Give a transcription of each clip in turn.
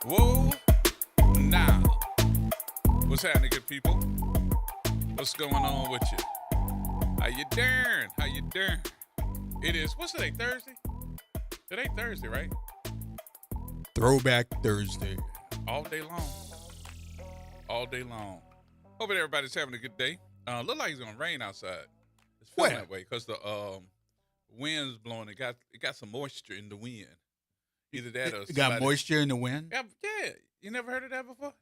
Whoa, now. What's happening, good people? What's going on with you? How you doing? How you doing? It is, what's today, Thursday? Today Thursday, right? Throwback Thursday. All day long. All day long. Hoping everybody's having a good day. Look like it's gonna rain outside. It's feeling Where? that way because the wind's blowing. It got some moisture in the wind. Either that or It got somebody- moisture in the wind? Yeah. You never heard of that before?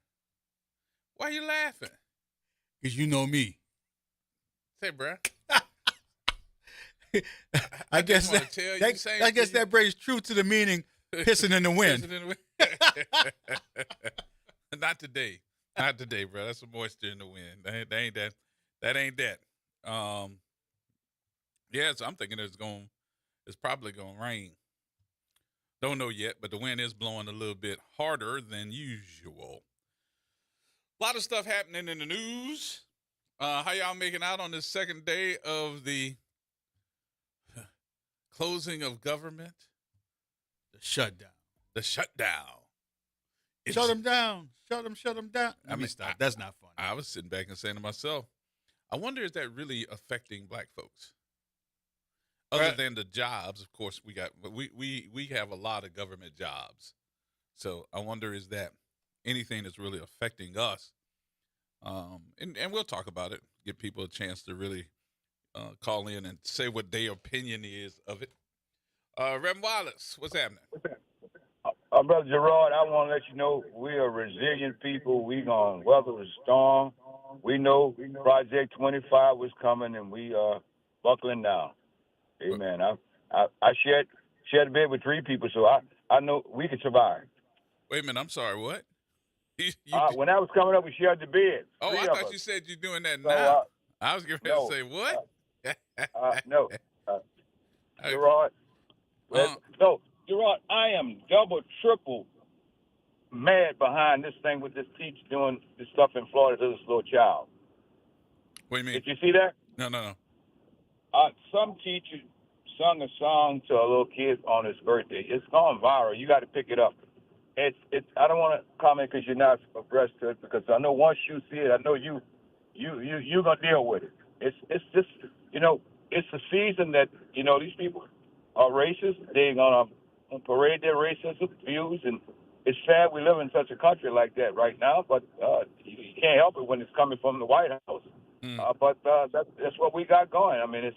Why you laughing? Because you know me. Say, bruh. I guess just wanna tell you, same I to guess you. that brings true to the meaning pissing in the wind. Not today. Not today, bro. That's some moisture in the wind. That ain't that. That ain't that. Yeah, so I'm thinking it's probably gonna rain. Don't know yet, but the wind is blowing a little bit harder than usual. A lot of stuff happening in the news. How y'all making out on this second day of the closing of government? The shutdown. The shutdown. Shut them down. Shut them down. Let me stop. That's not funny. I was sitting back and saying to myself, I wonder is that really affecting black folks? Other than the jobs, of course, we have a lot of government jobs. So I wonder is that anything that's really affecting us? And we'll talk about it. Give people a chance to really call in and say what their opinion is of it. Rem Wallace, what's happening? Brother Gerod, I want to let you know we are resilient people. We going to weather the storm. We know Project 25 was coming, and we are buckling down. Amen. I shared a bed with 3 people, so I know we can survive. Wait a minute. I'm sorry. What? When I was coming up, we shared the bed. Oh, I thought us. you said you're doing that So, now. I was getting ready no, to say, what? No. Gerard. No, Gerard, I am double, triple mad behind this thing with this teacher doing this stuff in Florida to this little child. What do you mean? Did you see that? No. Some teacher sung a song to a little kid on his birthday. It's gone viral. You got to pick it up. It's. I don't want to comment because you're not abreast to it, because I know once you see it, I know you're gonna deal with it. It's just it's a season that these people are racist. They're gonna parade their racist views, and it's sad we live in such a country like that right now. But you can't help it when it's coming from the White House. But that's what we got going. I mean,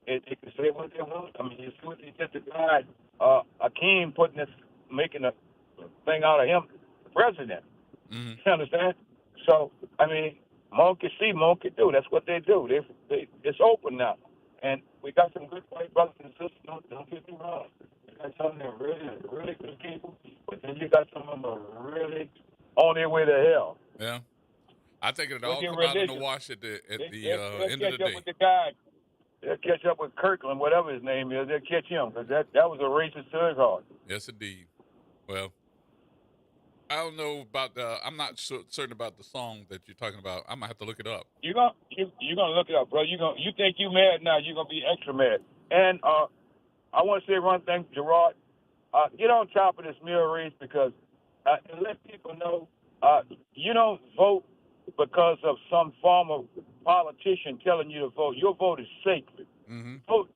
they can say what they want. I mean, you see what they did to guy Akeem making a thing out of him president. Mm-hmm. You understand? So I mean, monkey see, monkey do. That's what they do. It's open now, and we got some good white brothers and sisters. Don't get me wrong. You got some of them really, really good people, but then you got some of them really on their way to hell. Yeah. I think it'll all Look at come out in the religion. wash at the They'll end of the catch up day. with the guy. They'll catch up with Kirkland, whatever his name is. They'll catch him because that was a racist to his heart. Yes, indeed. Well, I don't know about I'm not certain about the song that you're talking about. I'm gonna have to look it up. You're gonna look it up, bro. You think you mad now? You're gonna be extra mad. And I want to say one thing, Gerard. Get on top of this mirror race because and let people know you don't vote because of some form of politician telling you to vote. Your vote is sacred. Mm-hmm. Vote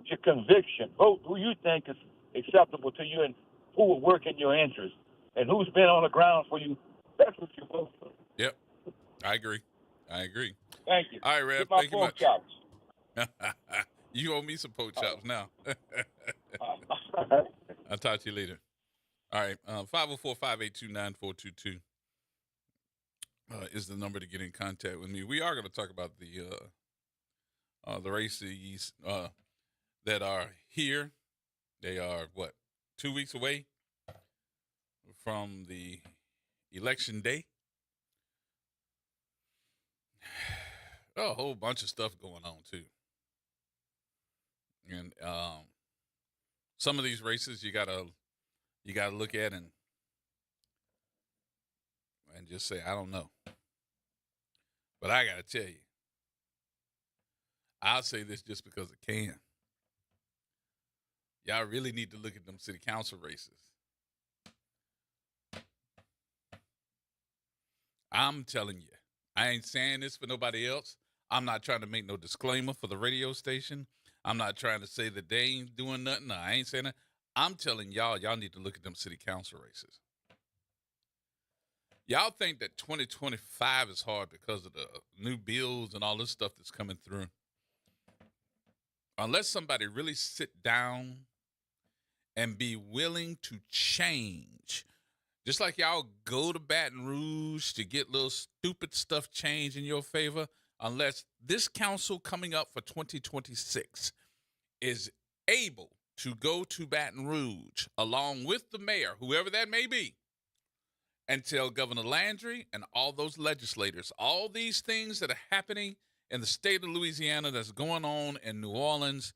your conviction. Vote who you think is acceptable to you and who will work in your interest and who's been on the ground for you. That's what you vote for. Yep, I agree. Thank you. All right, Rev. Get my Thank you pork much. chops. You owe me some pork chops now. I'll talk to you later. All right, 504-582-9422 is the number to get in contact with me. We are going to talk about the races that are here. They are, 2 weeks away from the election day. A whole bunch of stuff going on, too. And some of these races you gotta look at and just say, I don't know. But I gotta tell you, I'll say this just because I can. Y'all really need to look at them city council races. I'm telling you, I ain't saying this for nobody else. I'm not trying to make no disclaimer for the radio station. I'm not trying to say that they ain't doing nothing. No, I ain't saying that. I'm telling y'all need to look at them city council races. Y'all think that 2025 is hard because of the new bills and all this stuff that's coming through. Unless somebody really sit down and be willing to change. Just like y'all go to Baton Rouge to get little stupid stuff changed in your favor, unless this council coming up for 2026 is able to go to Baton Rouge along with the mayor, whoever that may be, and tell Governor Landry and all those legislators, all these things that are happening in the state of Louisiana that's going on in New Orleans,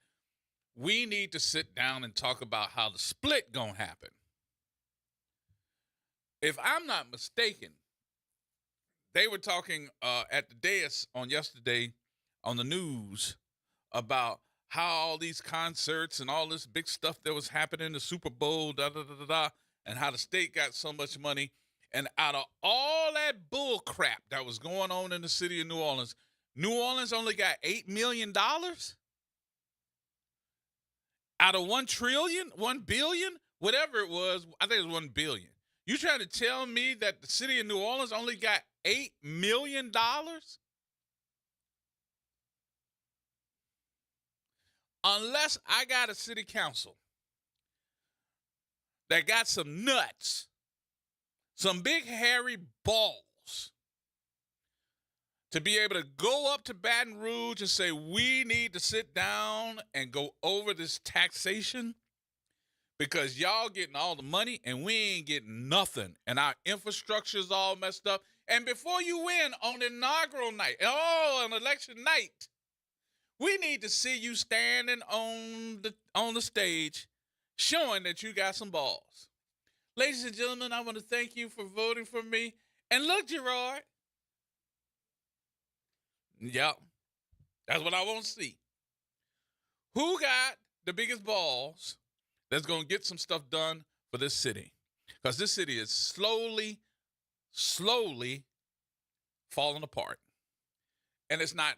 we need to sit down and talk about how the split gonna happen. If I'm not mistaken, they were talking at the dais on yesterday on the news about how all these concerts and all this big stuff that was happening, the Super Bowl, and how the state got so much money. And out of all that bull crap that was going on in the city of New Orleans only got $8 million out of 1 trillion, 1 billion, whatever it was. I think it was 1 billion. You trying to tell me that the city of New Orleans only got $8 million? Unless I got a city council that got some nuts, some big hairy balls, to be able to go up to Baton Rouge and say, we need to sit down and go over this taxation because y'all getting all the money and we ain't getting nothing. And our infrastructure is all messed up. And before you win on inaugural night, on election night, we need to see you standing on the stage showing that you got some balls. Ladies and gentlemen, I want to thank you for voting for me. And look, Gerard. Yep. That's what I want to see. Who got the biggest balls that's going to get some stuff done for this city? Because this city is slowly falling apart. And it's not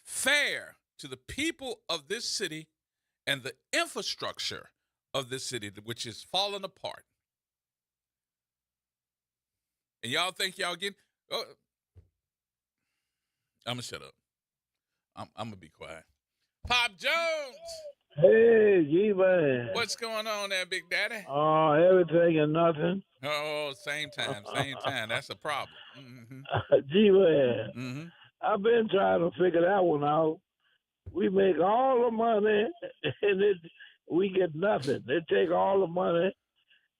fair to the people of this city and the infrastructure of this city, which is falling apart. And y'all think y'all getting... Oh, I'm going to shut up. I'm going to be quiet. Pop Jones! Hey, G-Man. What's going on there, Big Daddy? Everything and nothing. Oh, same time. That's a problem. Mm-hmm. G-Man. Mm-hmm. I've been trying to figure that one out. We make all the money, and we get nothing. They take all the money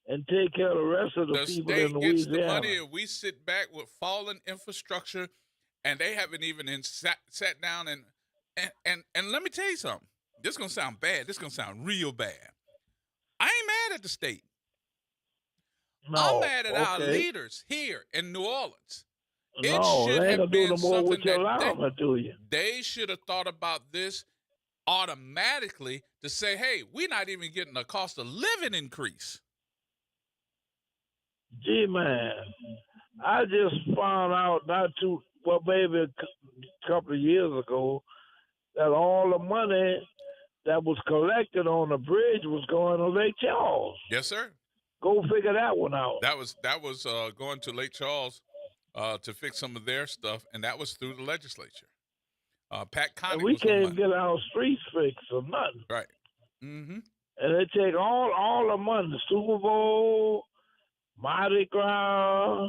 and take care of the rest of the people in Louisiana. The state gets the money, and we sit back with fallen infrastructure, and they haven't even sat down and let me tell you something. This is going to sound bad. This is going to sound real bad. I ain't mad at the state. No, I'm mad at our leaders here in New Orleans. No, they ain't going to do no more with your allowance, do you? They should have thought about this automatically to say, hey, we're not even getting a cost of living increase. Gee, man, I just found out maybe a couple of years ago that all the money that was collected on the bridge was going to Lake Charles. Yes, sir. Go figure that one out. That was going to Lake Charles to fix some of their stuff, and that was through the legislature. Pat Connick. And we can't get our streets fixed or nothing. Right. Mm-hmm. And they take all the money, the Super Bowl, Mardi Gras,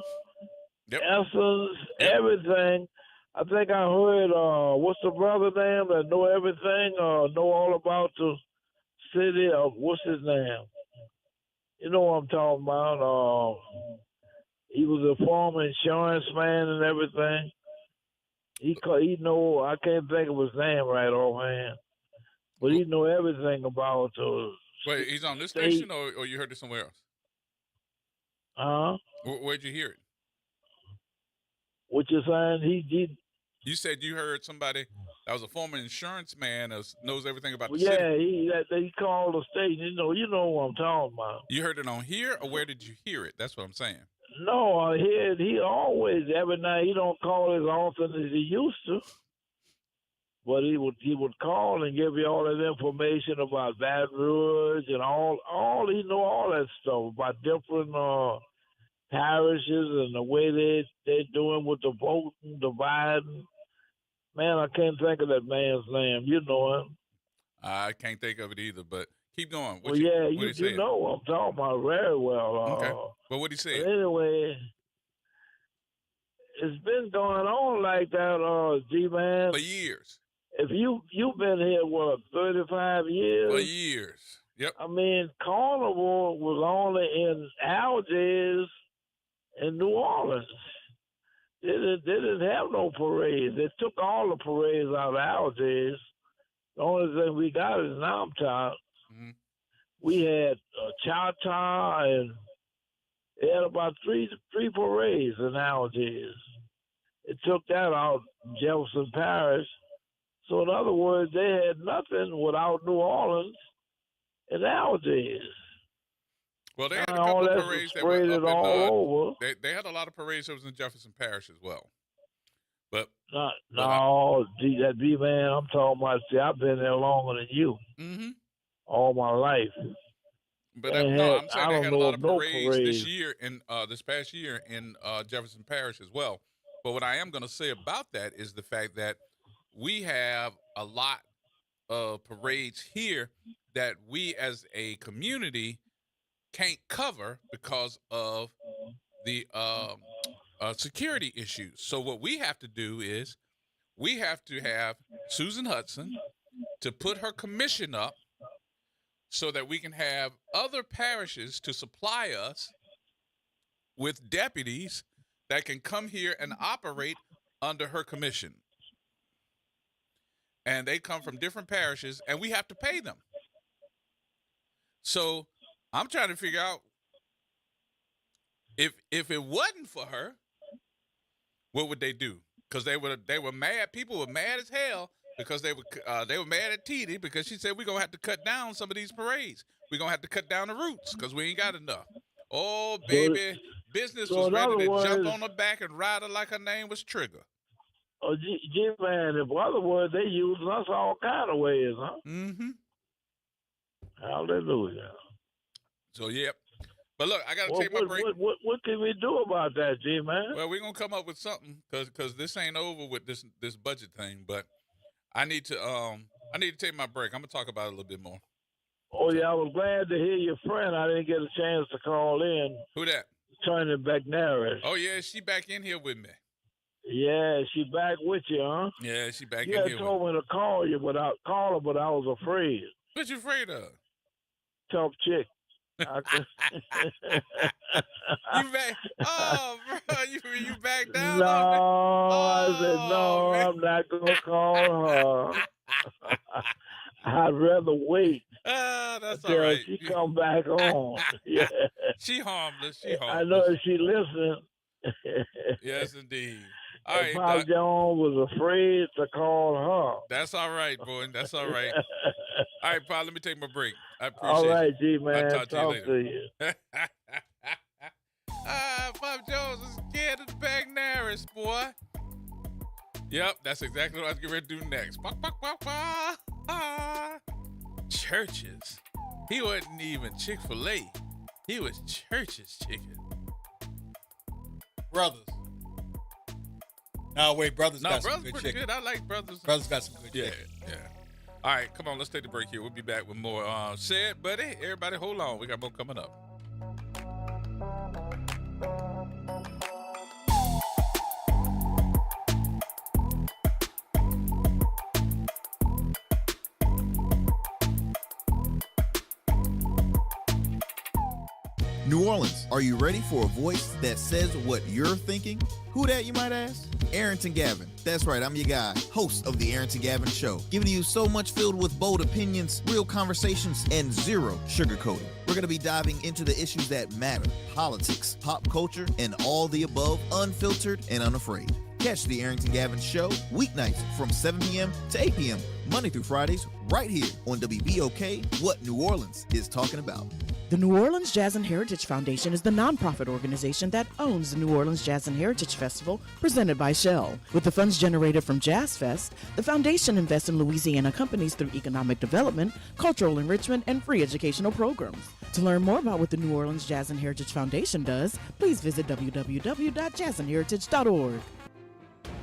Essence, everything. I think I heard, what's the brother name that know everything, know all about the city of, what's his name? You know what I'm talking about. He was a former insurance man and everything. He know, I can't think of his name right offhand, but he know everything about Wait, he's on this station or you heard it somewhere else? Huh? Where'd you hear it? What you saying? You said you heard somebody that was a former insurance man that knows everything about the city. Yeah, he called the station. You know what I'm talking about. You heard it on here, or where did you hear it? That's what I'm saying. No, he always, every night, he don't call as often as he used to. But he would call and give you all that information about Baton Rouge and all he know all that stuff about different parishes and the way they're doing with the voting, dividing. Man, I can't think of that man's name. You know him. I can't think of it either, but keep going. You know what I'm talking about very well. Okay. But what he said? Anyway, it's been going on like that, G-Man. For years. If you've been here, 35 years? For years. Yep. I mean, Carnival was only in Algiers and New Orleans. They didn't have no parades. They took all the parades out of Algiers. The only thing we got is Namtown. Mm-hmm. We had Cha-Cha, and they had about three parades in Algiers. It took that out Jefferson Parish. So in other words, they had nothing without New Orleans and Algiers. Well, they had a couple of parades that were up all over. They had a lot of parades that was in Jefferson Parish as well. But that B-Man, I'm talking about. See, I've been there longer than you. Mm-hmm. All my life. But I'm saying they had a lot of parades this year and this past year in Jefferson Parish as well. But what I am going to say about that is the fact that we have a lot of parades here that we as a community can't cover because of the security issues. So what we have to do is we have to have Susan Hudson to put her commission up so that we can have other parishes to supply us with deputies that can come here and operate under her commission. And they come from different parishes, and we have to pay them. So I'm trying to figure out if it wasn't for her, what would they do? Because they were mad. People were mad as hell because they were mad at Titi because she said we're gonna have to cut down some of these parades. We're gonna have to cut down the routes because we ain't got enough. Oh baby, business was ready to jump on her back and ride her like her name was Trigger. Oh, G-Man, in other words, they use us all kind of ways, huh? Mm-hmm. Hallelujah. So, yep. But look, I got to take my break. What can we do about that, G-Man? Well, we're going to come up with something because this ain't over with this budget thing. But I need to take my break. I'm going to talk about it a little bit more. Oh, yeah, I was glad to hear your friend. I didn't get a chance to call in. Who that? Turning McNaris. Oh, yeah, she back in here with me. Yeah, she back with you, huh? Yeah, she back in here. You told me to call her, but I was afraid. What you afraid of? Tough chick. You back? Oh, bro, you back down? No, I said no. Man. I'm not gonna call her. I'd rather wait. That's all right. She come back on. Yeah. She harmless. I know if she listen. Yes, indeed. All right, Pop Jones was afraid to call her. That's all right, boy. That's all right. All right, Pop, let me take my break. I appreciate all right, you. G-Man. I'll talk to you later. Pop Jones is scared of McNaris, boy. Yep, that's exactly what I was getting ready to do next. Churches. He wasn't even Chick-fil-A. He was Church's chicken. Brothers. No, wait, Brothers got some good pretty chicken. Good. I like Brothers. Brothers got some good chicken. Yeah. All right, come on, let's take the break here. We'll be back with more. Said, buddy, everybody hold on. We got more coming up. New Orleans, are you ready for a voice that says what you're thinking? Who that, you might ask? Arrington Gavin. That's right, I'm your guy, host of The Arrington Gavin Show, giving you so much filled with bold opinions, real conversations, and zero sugarcoating. We're going to be diving into the issues that matter, politics, pop culture, and all the above, unfiltered and unafraid. Catch The Arrington Gavin Show weeknights from 7 p.m. to 8 p.m., Monday through Fridays, right here on WBOK, What New Orleans is Talking About. The New Orleans Jazz and Heritage Foundation is the nonprofit organization that owns the New Orleans Jazz and Heritage Festival presented by Shell. With the funds generated from Jazz Fest, the foundation invests in Louisiana companies through economic development, cultural enrichment, and free educational programs. To learn more about what the New Orleans Jazz and Heritage Foundation does, please visit www.jazzandheritage.org.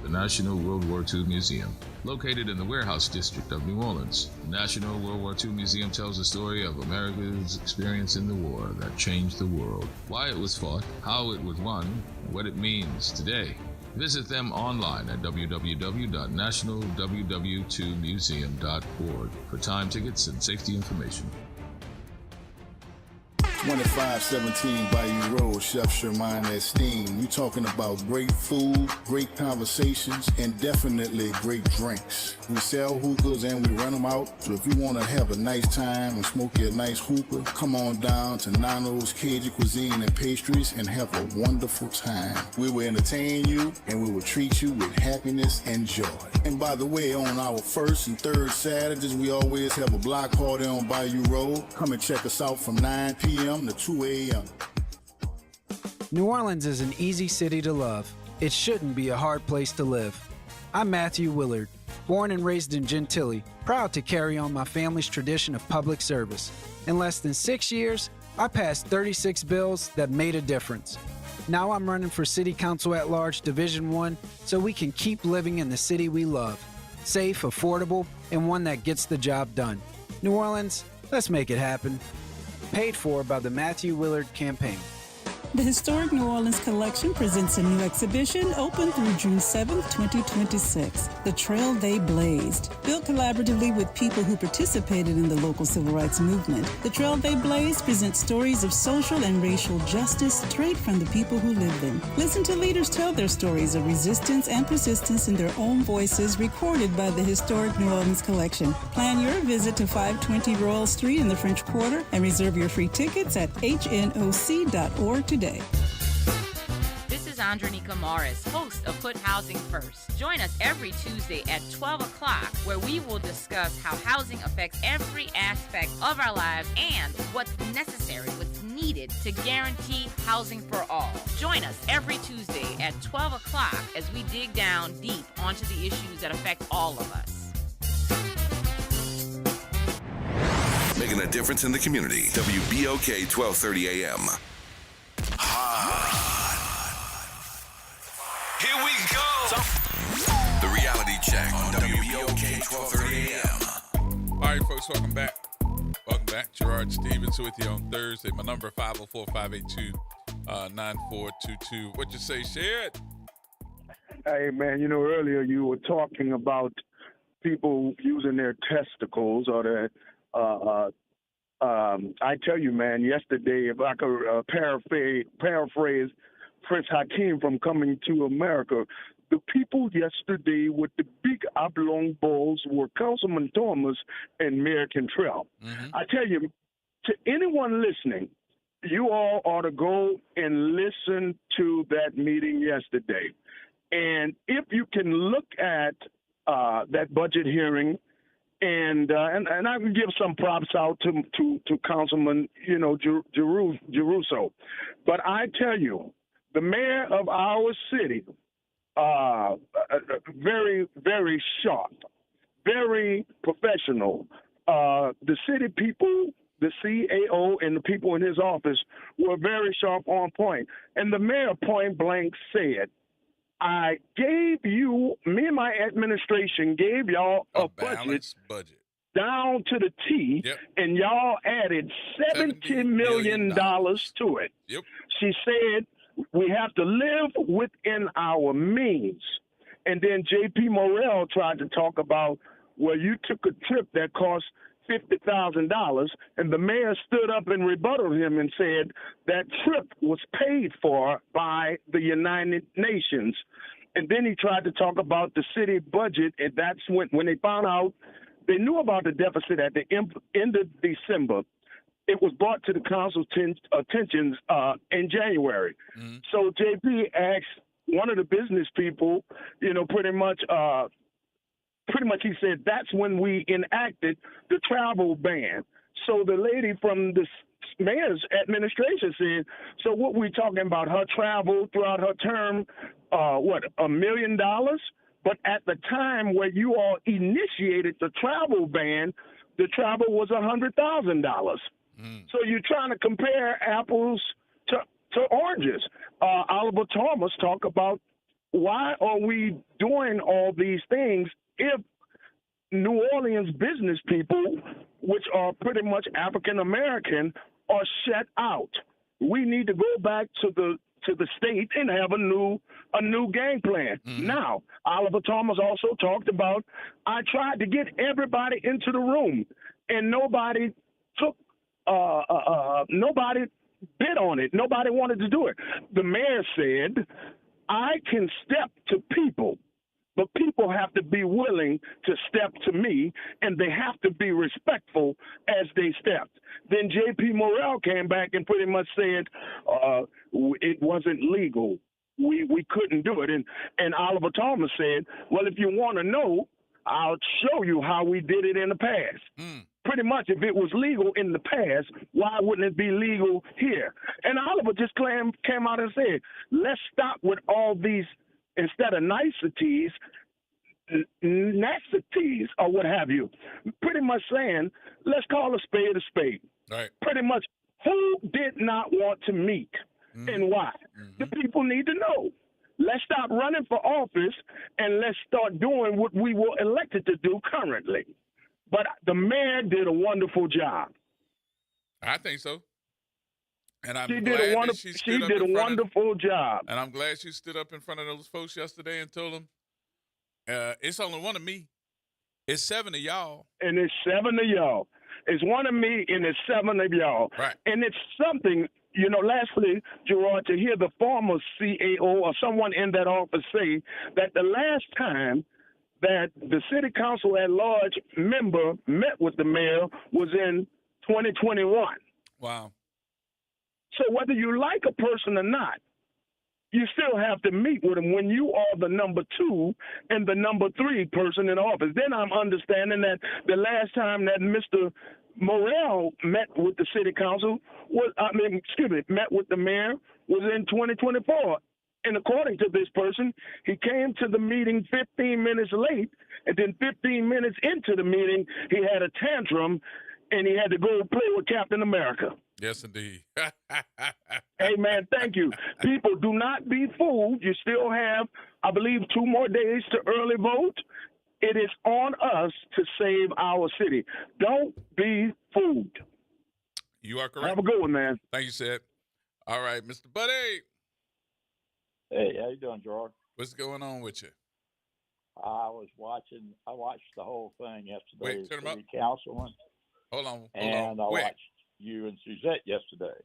The National World War II Museum, located in the Warehouse District of New Orleans. The National World War II Museum tells the story of America's experience in the war that changed the world, why it was fought, how it was won, and what it means today. Visit them online at www.nationalww2museum.org for time tickets and safety information. 2517 Bayou Road, Chef Sherman Esteem. You talking about great food, great conversations, and definitely great drinks. We sell hookahs and we run them out. So if you want to have a nice time and smoke your nice hookah, come on down to Nano's Cajun Cuisine and Pastries and have a wonderful time. We will entertain you and we will treat you with happiness and joy. And by the way, on our first and third Saturdays, we always have a block party on Bayou Road. Come and check us out from 9 p.m. to 2 a.m. New Orleans is an easy city to love. It shouldn't be a hard place to live. I'm Matthew Willard, born and raised in Gentilly, proud to carry on my family's tradition of public service. In less than 6 years, I passed 36 bills that made a difference. Now I'm running for City Council at Large Division 1 so we can keep living in the city we love. Safe, affordable, and one that gets the job done. New Orleans, let's make it happen. Paid for by the Matthew Willard Campaign. The Historic New Orleans Collection presents a new exhibition open through June 7th, 2026, The Trail They Blazed. Built collaboratively with people who participated in the local civil rights movement, The Trail They Blazed presents stories of social and racial justice straight from the people who lived them. Listen to leaders tell their stories of resistance and persistence in their own voices, recorded by the Historic New Orleans Collection. Plan your visit to 520 Royal Street in the French Quarter and reserve your free tickets at hnoc.org today. This is Andronika Morris, host of Put Housing First. Join us every Tuesday at 12 o'clock, where we will discuss how housing affects every aspect of our lives and what's necessary, what's needed to guarantee housing for all. Join us every Tuesday at 12 o'clock as we dig down deep onto the issues that affect all of us. Making a difference in the community. WBOK 1230 AM. Here we go. The reality check on WBOK 1230 AM. All right, folks, welcome back. Welcome back. Gerard Stevens with you on Thursday. My number 504-582-9422. What you say, share it. Hey, man, you know, earlier you were talking about people using their testicles or their I tell you, man, yesterday, if I could paraphrase Prince Hakeem from Coming to America, the people yesterday with the big oblong bowls were Councilman Thomas and Mayor Cantrell. Mm-hmm. I tell you, to anyone listening, you all ought to go and listen to that meeting yesterday. And if you can look at that budget hearing, and I can give some props out to Councilman, you know, Geruso. But I tell you, the mayor of our city, very, very sharp, very professional. The city people, the CAO, and the people in his office were very sharp on point. And the mayor point blank said, I gave you, me and my administration gave y'all a budget down to the T, yep. And y'all added $70 million to it. Yep. She said, we have to live within our means. And then J.P. Morrell tried to talk about, well, you took a trip that cost $50,000, and the mayor stood up and rebutted him and said that trip was paid for by the United Nations. And then he tried to talk about the city budget, and that's when they found out, they knew about the deficit at the end of December. It was brought to the council's attention in January. Mm-hmm. So JP asked one of the business people, you know, pretty much he said that's when we enacted the travel ban. So the lady from the mayor's administration said, so what we talking about, her travel throughout her term, $1 million? But at the time where you all initiated the travel ban, the travel was $100,000. So you're trying to compare apples to oranges. Oliver Thomas talked about why are we doing all these things if New Orleans business people, which are pretty much African American, are shut out. We need to go back to the state and have a new game plan. Now, Oliver Thomas also talked about, I tried to get everybody into the room, and nobody took nobody bid on it. Nobody wanted to do it. The mayor said, I can step to people, but people have to be willing to step to me, and they have to be respectful as they stepped. Then J.P. Morrell came back and pretty much said it wasn't legal. We couldn't do it. And Oliver Thomas said, well, if you want to know, I'll show you how we did it in the past. Pretty much, if it was legal in the past, why wouldn't it be legal here? And Oliver just came out and said, let's stop with all these, instead of niceties or what have you. Pretty much saying, let's call a spade a spade. Right. Pretty much, who did not want to meet and why? The people need to know. Let's stop running for office and let's start doing what we were elected to do currently. But the mayor did a wonderful job. I think so. And I'm She glad did a that she did a wonderful job. And I'm glad she stood up in front of those folks yesterday and told them, it's only one of me. It's 7 of y'all. And it's 7 of y'all. It's one of me and it's 7 of y'all. Right. And it's something, lastly, Gerard, to hear the former CAO or someone in that office say that the last time that the city council at large member met with the mayor was in 2021. Wow. So whether you like a person or not, you still have to meet with them when you are the number 2 and the number 3 person in office. Then I'm understanding that the last time that Mr. Morrell met with the city council met with the mayor was in 2024. And according to this person, he came to the meeting 15 minutes late, and then 15 minutes into the meeting, he had a tantrum, and he had to go play with Captain America. Yes, indeed. Hey, man, thank you. People, do not be fooled. You still have, I believe, 2 more days to early vote. It is on us to save our city. Don't be fooled. You are correct. Have a good one, man. Thank you, Seth. All right, Mr. Buddy. Hey, how you doing, Gerard? What's going on with you? I watched the whole thing yesterday. Wait, turn 'em up. City councilman. Hold on. And I watched you and Suzette yesterday.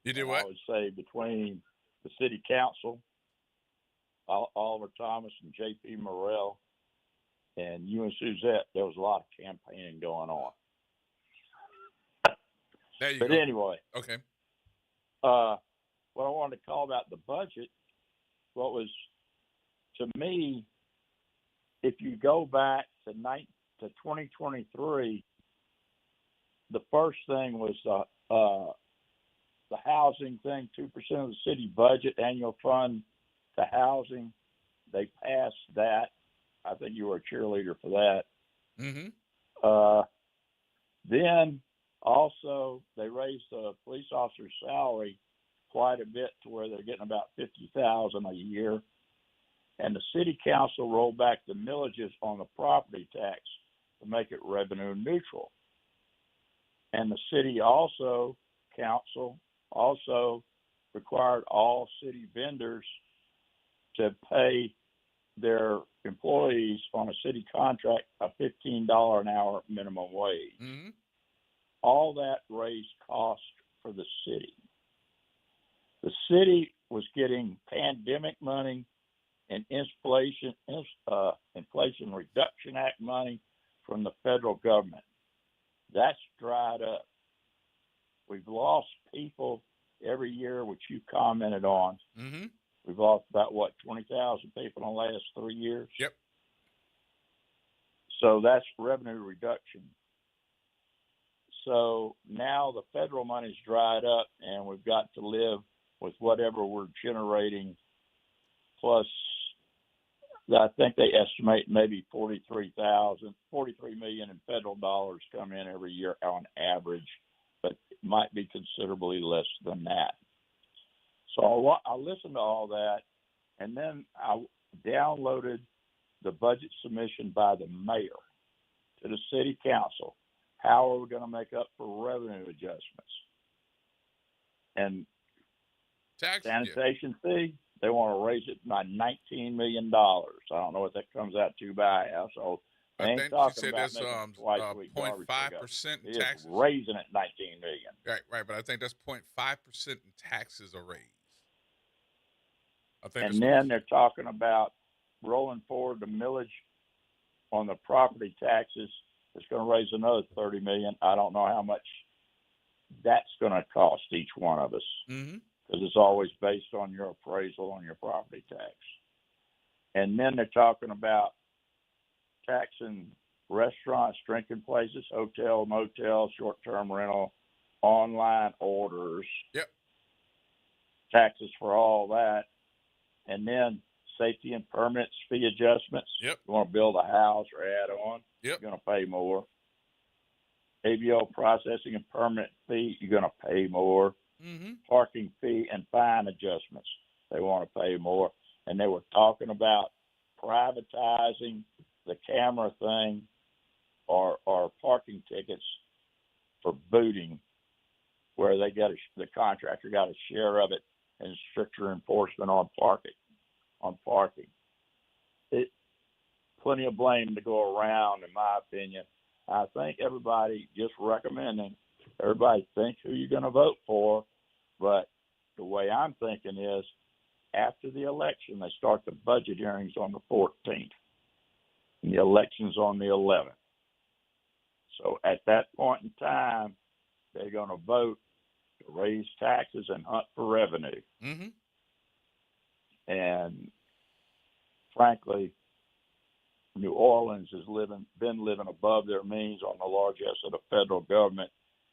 You did what? I would say between the city council, Oliver Thomas and J.P. Morrell, and you and Suzette, there was a lot of campaigning going on. There you go. Anyway. Okay. What I wanted to call about the budget, what was, to me, if you go back to 2023, the first thing was the housing thing, 2% of the city budget, annual fund to housing. They passed that. I think you were a cheerleader for that. Mm-hmm. Then also they raised the police officer's salary quite a bit to where they're getting about $50,000 a year. And the city council rolled back the millages on the property tax to make it revenue neutral. And the city council also required all city vendors to pay their employees on a city contract a $15 an hour minimum wage. Mm-hmm. All that raised costs for the city. The city was getting pandemic money and Inflation Reduction Act money from the federal government. That's dried up. We've lost people every year, which you commented on. Mm-hmm. We've lost about, 20,000 people in the last 3 years? Yep. So that's revenue reduction. So now the federal money's dried up, and we've got to live with whatever we're generating. Plus, I think they estimate maybe 43 million in federal dollars come in every year on average, but it might be considerably less than that. So I listened to all that, and then I downloaded the budget submission by the mayor to the city council. How are we going to make up for revenue adjustments? And sanitation fee, they want to raise it by $19 million. I don't know what that comes out to by a household. They ain't talking about making twice a week garbage pickup. 0.5% in It's taxes. raising it $19 million. Right. But I think that's 0.5% in taxes are raised. And then they're talking about rolling forward the millage on the property taxes. It's going to raise another $30 million. I don't know how much that's going to cost each one of us, because it's always based on your appraisal on your property tax. And then they're talking about taxing restaurants, drinking places, hotel, motel, short-term rental, online orders. Yep. Taxes for all that. And then safety and permits fee adjustments. Yep. You want to build a house or add on, yep, you're going to pay more. ABO processing and permit fee, you're going to pay more. Parking fee and fine adjustments, they want to pay more. And they were talking about privatizing the camera thing or parking tickets for booting, where they got the contractor got a share of it and stricter enforcement on parking. Plenty of blame to go around, in my opinion. I think everybody just recommending, everybody think who you're going to vote for, but the way I'm thinking is after the election, they start the budget hearings on the 14th, and the election's on the 11th. So at that point in time, they're going to vote to raise taxes and hunt for revenue. And frankly, New Orleans has been living above their means on the largesse of the federal government,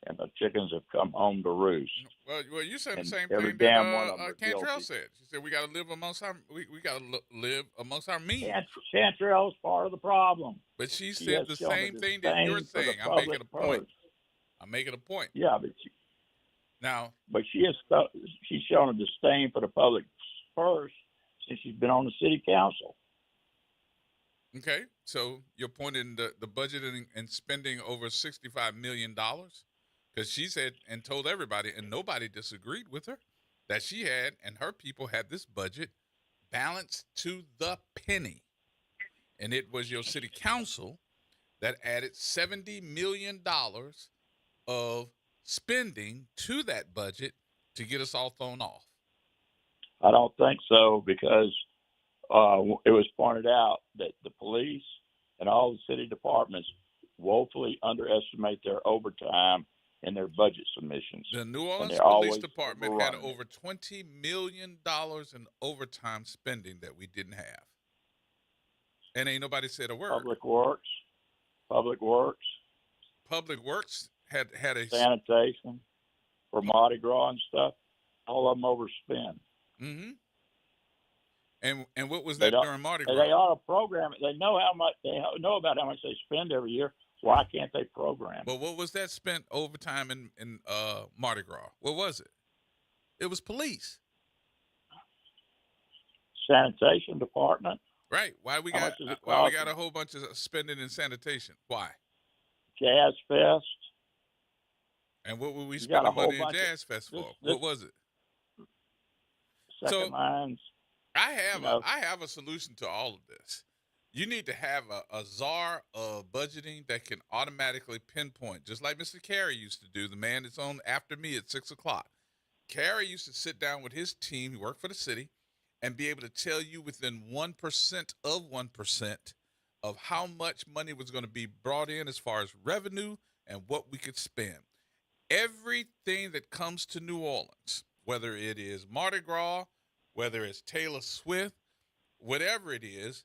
and the chickens have come home to roost. Well, you said the same every thing damn that one of them Cantrell said. She said we got to live amongst our live amongst our means. Cantrell's part of the problem. But she said the same thing that you're saying. I'm making a point. I'm making a point. Yeah, but she's shown a disdain for the public purse since she's been on the city council. Okay, so you're pointing the budget and spending over $65 million, because she said and told everybody, and nobody disagreed with her, that she had and her people had this budget balanced to the penny. And it was your city council that added $70 million of spending to that budget to get us all thrown off. I don't think so, because it was pointed out that the police and all the city departments woefully underestimate their overtime in their budget submissions. The New Orleans Police Department had over $20 million in overtime spending that we didn't have. And ain't nobody said a word. Public Works had a sanitation for Mardi Gras and stuff. All of them overspend. And what was that during Mardi Gras? They ought to program it. They know about how much they spend every year. Why can't they program it? But what was that spent overtime in Mardi Gras? What was it? It was police. Sanitation department. Right. Why we got a whole bunch of spending in sanitation? Why? Jazz Fest. And what would we spend the money in Jazz Fest for? What was it? Second Minds. I have a solution to all of this. You need to have a czar of budgeting that can automatically pinpoint, just like Mr. Carey used to do, the man that's on after me at 6 o'clock. Carey used to sit down with his team, he worked for the city, and be able to tell you within 1% of 1% of how much money was going to be brought in as far as revenue and what we could spend. Everything that comes to New Orleans, whether it is Mardi Gras, whether it's Taylor Swift, whatever it is,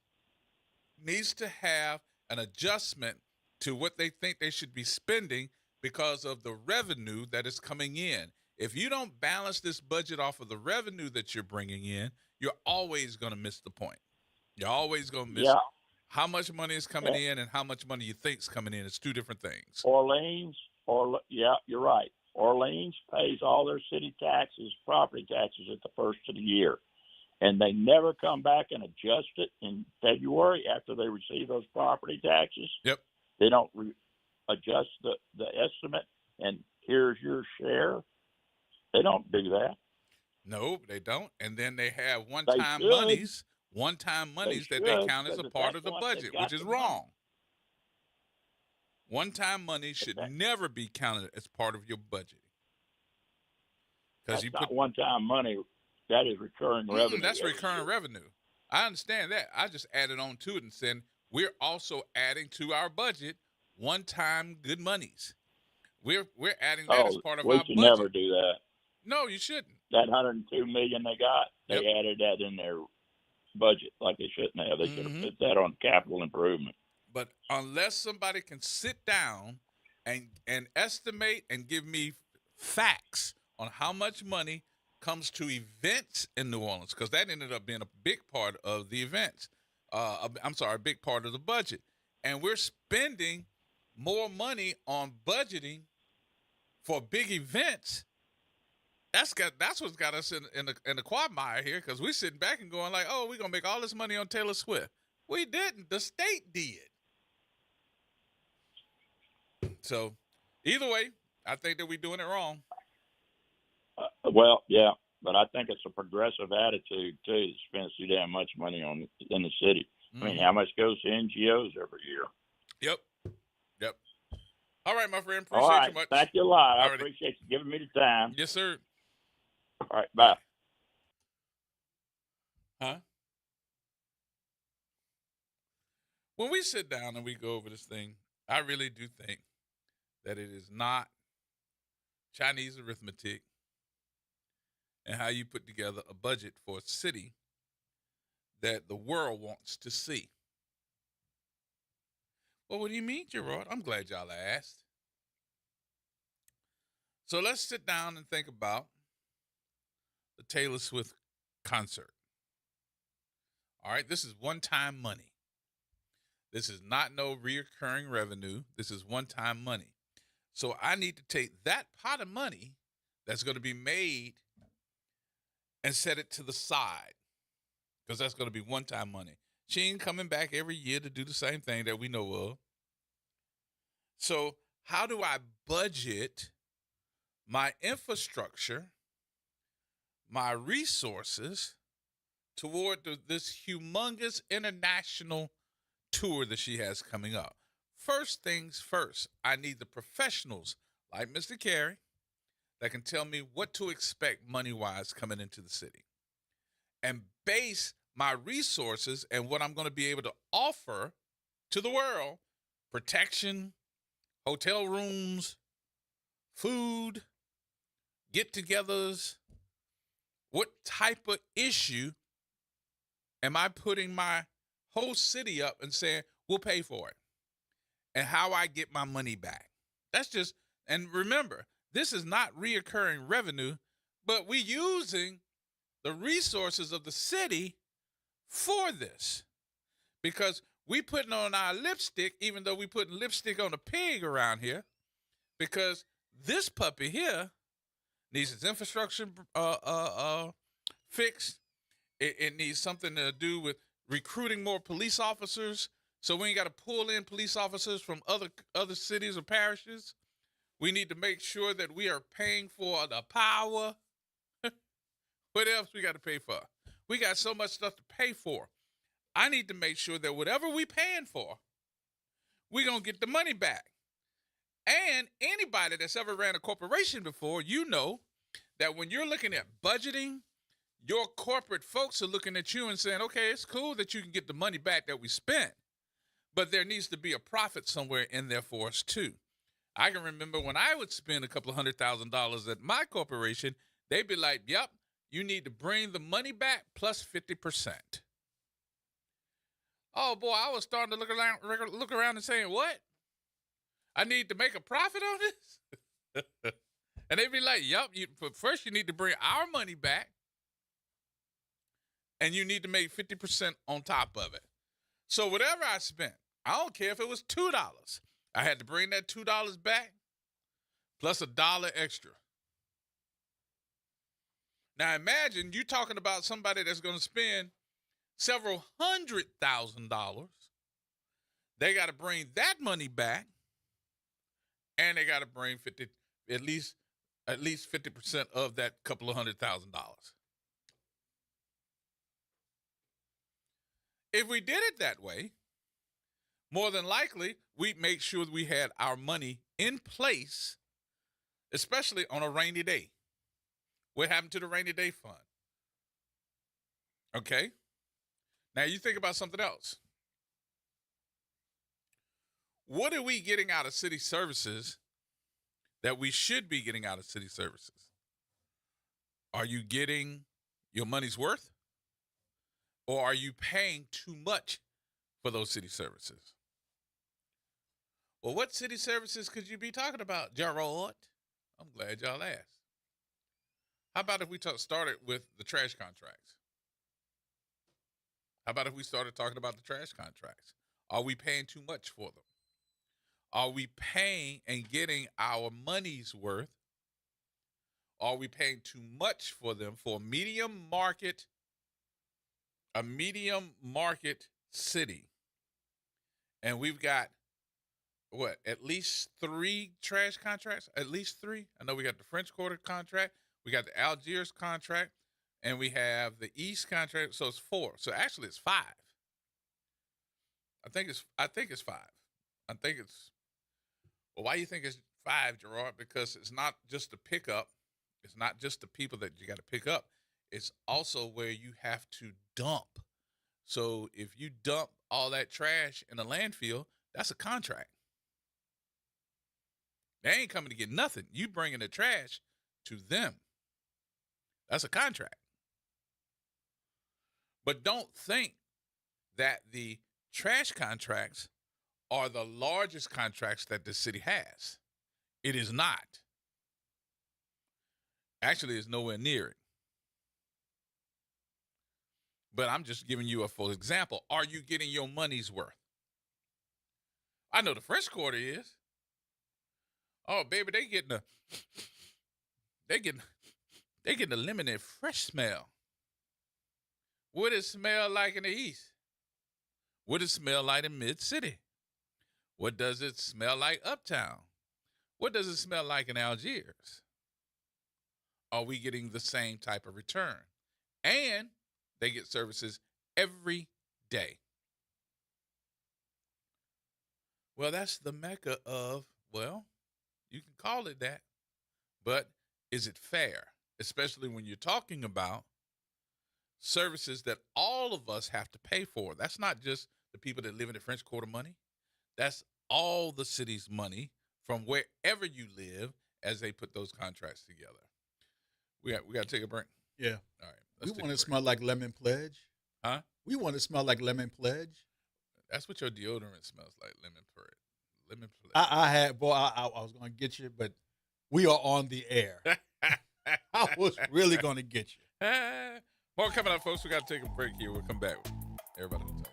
needs to have an adjustment to what they think they should be spending because of the revenue that is coming in. If you don't balance this budget off of the revenue that you're bringing in, you're always going to miss the point. You're always going to miss how much money is coming in and how much money you think is coming in. It's two different things. You're right. Orleans pays all their city taxes, property taxes at the first of the year. And they never come back and adjust it in February after they receive those property taxes. Yep. They don't adjust the estimate, and here's your share. They don't do that. No, they don't. And then they have one-time monies that they count as a part of the budget, which is wrong. One-time money should never be counted as part of your budget. That's not one-time money. That is recurring revenue. That's recurring revenue. I understand that. I just added on to it and said we're also adding to our budget one-time good monies. We're adding that as part of our budget. We should never do that. No, you shouldn't. That $102 million they got, they added that in their budget like they shouldn't have. They should have put that on capital improvement. But unless somebody can sit down and estimate and give me facts on how much money comes to events in New Orleans, because that ended up being a big part of the events. A big part of the budget. And we're spending more money on budgeting for big events. That's what's got us in the quagmire here, because we're sitting back and going like, oh, we're going to make all this money on Taylor Swift. We didn't. The state did. So either way, I think that we're doing it wrong. But I think it's a progressive attitude, too, to spend too damn much money in the city. I mean, how much goes to NGOs every year? Yep. All right, my friend. Appreciate you much. Thank you a lot. I appreciate you giving me the time. Yes, sir. All right, bye. Huh? When we sit down and we go over this thing, I really do think that it is not Chinese arithmetic and how you put together a budget for a city that the world wants to see. Well, what do you mean, Gerod? I'm glad y'all asked. So let's sit down and think about the Taylor Swift concert. All right, this is one-time money. This is not no reoccurring revenue. This is one-time money. So I need to take that pot of money that's going to be made and set it to the side, because that's going to be one-time money. She ain't coming back every year to do the same thing that we know of. So how do I budget my infrastructure, my resources toward this humongous international tour that she has coming up? First things first, I need the professionals like Mr. Carey that can tell me what to expect money-wise coming into the city, and base my resources and what I'm going to be able to offer to the world: protection, hotel rooms, food, get-togethers. What type of issue am I putting my whole city up and saying, we'll pay for it? And how I get my money back. That's just, and remember, this is not reoccurring revenue, but we're using the resources of the city for this, because we putting on our lipstick, even though we putting lipstick on a pig around here, because this puppy here needs its infrastructure fixed. It needs something to do with recruiting more police officers, so we ain't got to pull in police officers from other cities or parishes. We need to make sure that we are paying for the power. What else we got to pay for? We got so much stuff to pay for. I need to make sure that whatever we paying for, we're going to get the money back. And anybody that's ever ran a corporation before, you know that when you're looking at budgeting, your corporate folks are looking at you and saying, okay, it's cool that you can get the money back that we spent, but there needs to be a profit somewhere in there for us too. I can remember when I would spend a couple of $100,000 at my corporation, they'd be like, yep, you need to bring the money back plus 50%. Oh boy, I was starting to look around and saying, what? I need to make a profit on this? And they'd be like, yup, but first you need to bring our money back, and you need to make 50% on top of it. So whatever I spent, I don't care if it was $2. I had to bring that $2 back plus $1 extra. Now imagine you talking about somebody that's going to spend several $100,000. They got to bring that money back, and they got to bring at least 50% of that couple of $100,000. If we did it that way, more than likely, we'd make sure we had our money in place, especially on a rainy day. What happened to the rainy day fund? Okay. Now you think about something else. What are we getting out of city services that we should be getting out of city services? Are you getting your money's worth? Or are you paying too much for those city services? Well, what city services could you be talking about, Gerod? I'm glad y'all asked. How about if we started with the trash contracts? How about if we started talking about the trash contracts? Are we paying too much for them? Are we paying and getting our money's worth? Are we paying too much for them for a medium market city? And we've got, at least 3 trash contracts? At least 3? I know we got the French Quarter contract, we got the Algiers contract, and we have the East contract, so it's 4. So actually it's 5. I think it's 5. I think it's, well, why do you think it's 5, Gerard? Because it's not just the pickup. It's not just the people that you got to pick up. It's also where you have to dump. So if you dump all that trash in a landfill, that's a contract. They ain't coming to get nothing. You bringing the trash to them. That's a contract. But don't think that the trash contracts are the largest contracts that the city has. It is not. Actually, it's nowhere near it. But I'm just giving you a full example. Are you getting your money's worth? I know the French Quarter is. Oh, baby, they getting a limited fresh smell. What does it smell like in the East? What does it smell like in Mid-City? What does it smell like uptown? What does it smell like in Algiers? Are we getting the same type of return? And they get services every day. Well, that's the mecca of, well, you can call it that, but is it fair? Especially when you're talking about services that all of us have to pay for. That's not just the people that live in the French Quarter money. That's all the city's money from wherever you live as they put those contracts together. We got to take a break. Yeah. All right. We want to smell like lemon pledge. Huh? We want to smell like lemon pledge. That's what your deodorant smells like, lemon pledge. Lemon pledge. I was going to get you, but we are on the air. I was really going to get you. More coming up, folks. We got to take a break here. We'll come back. Everybody will talk.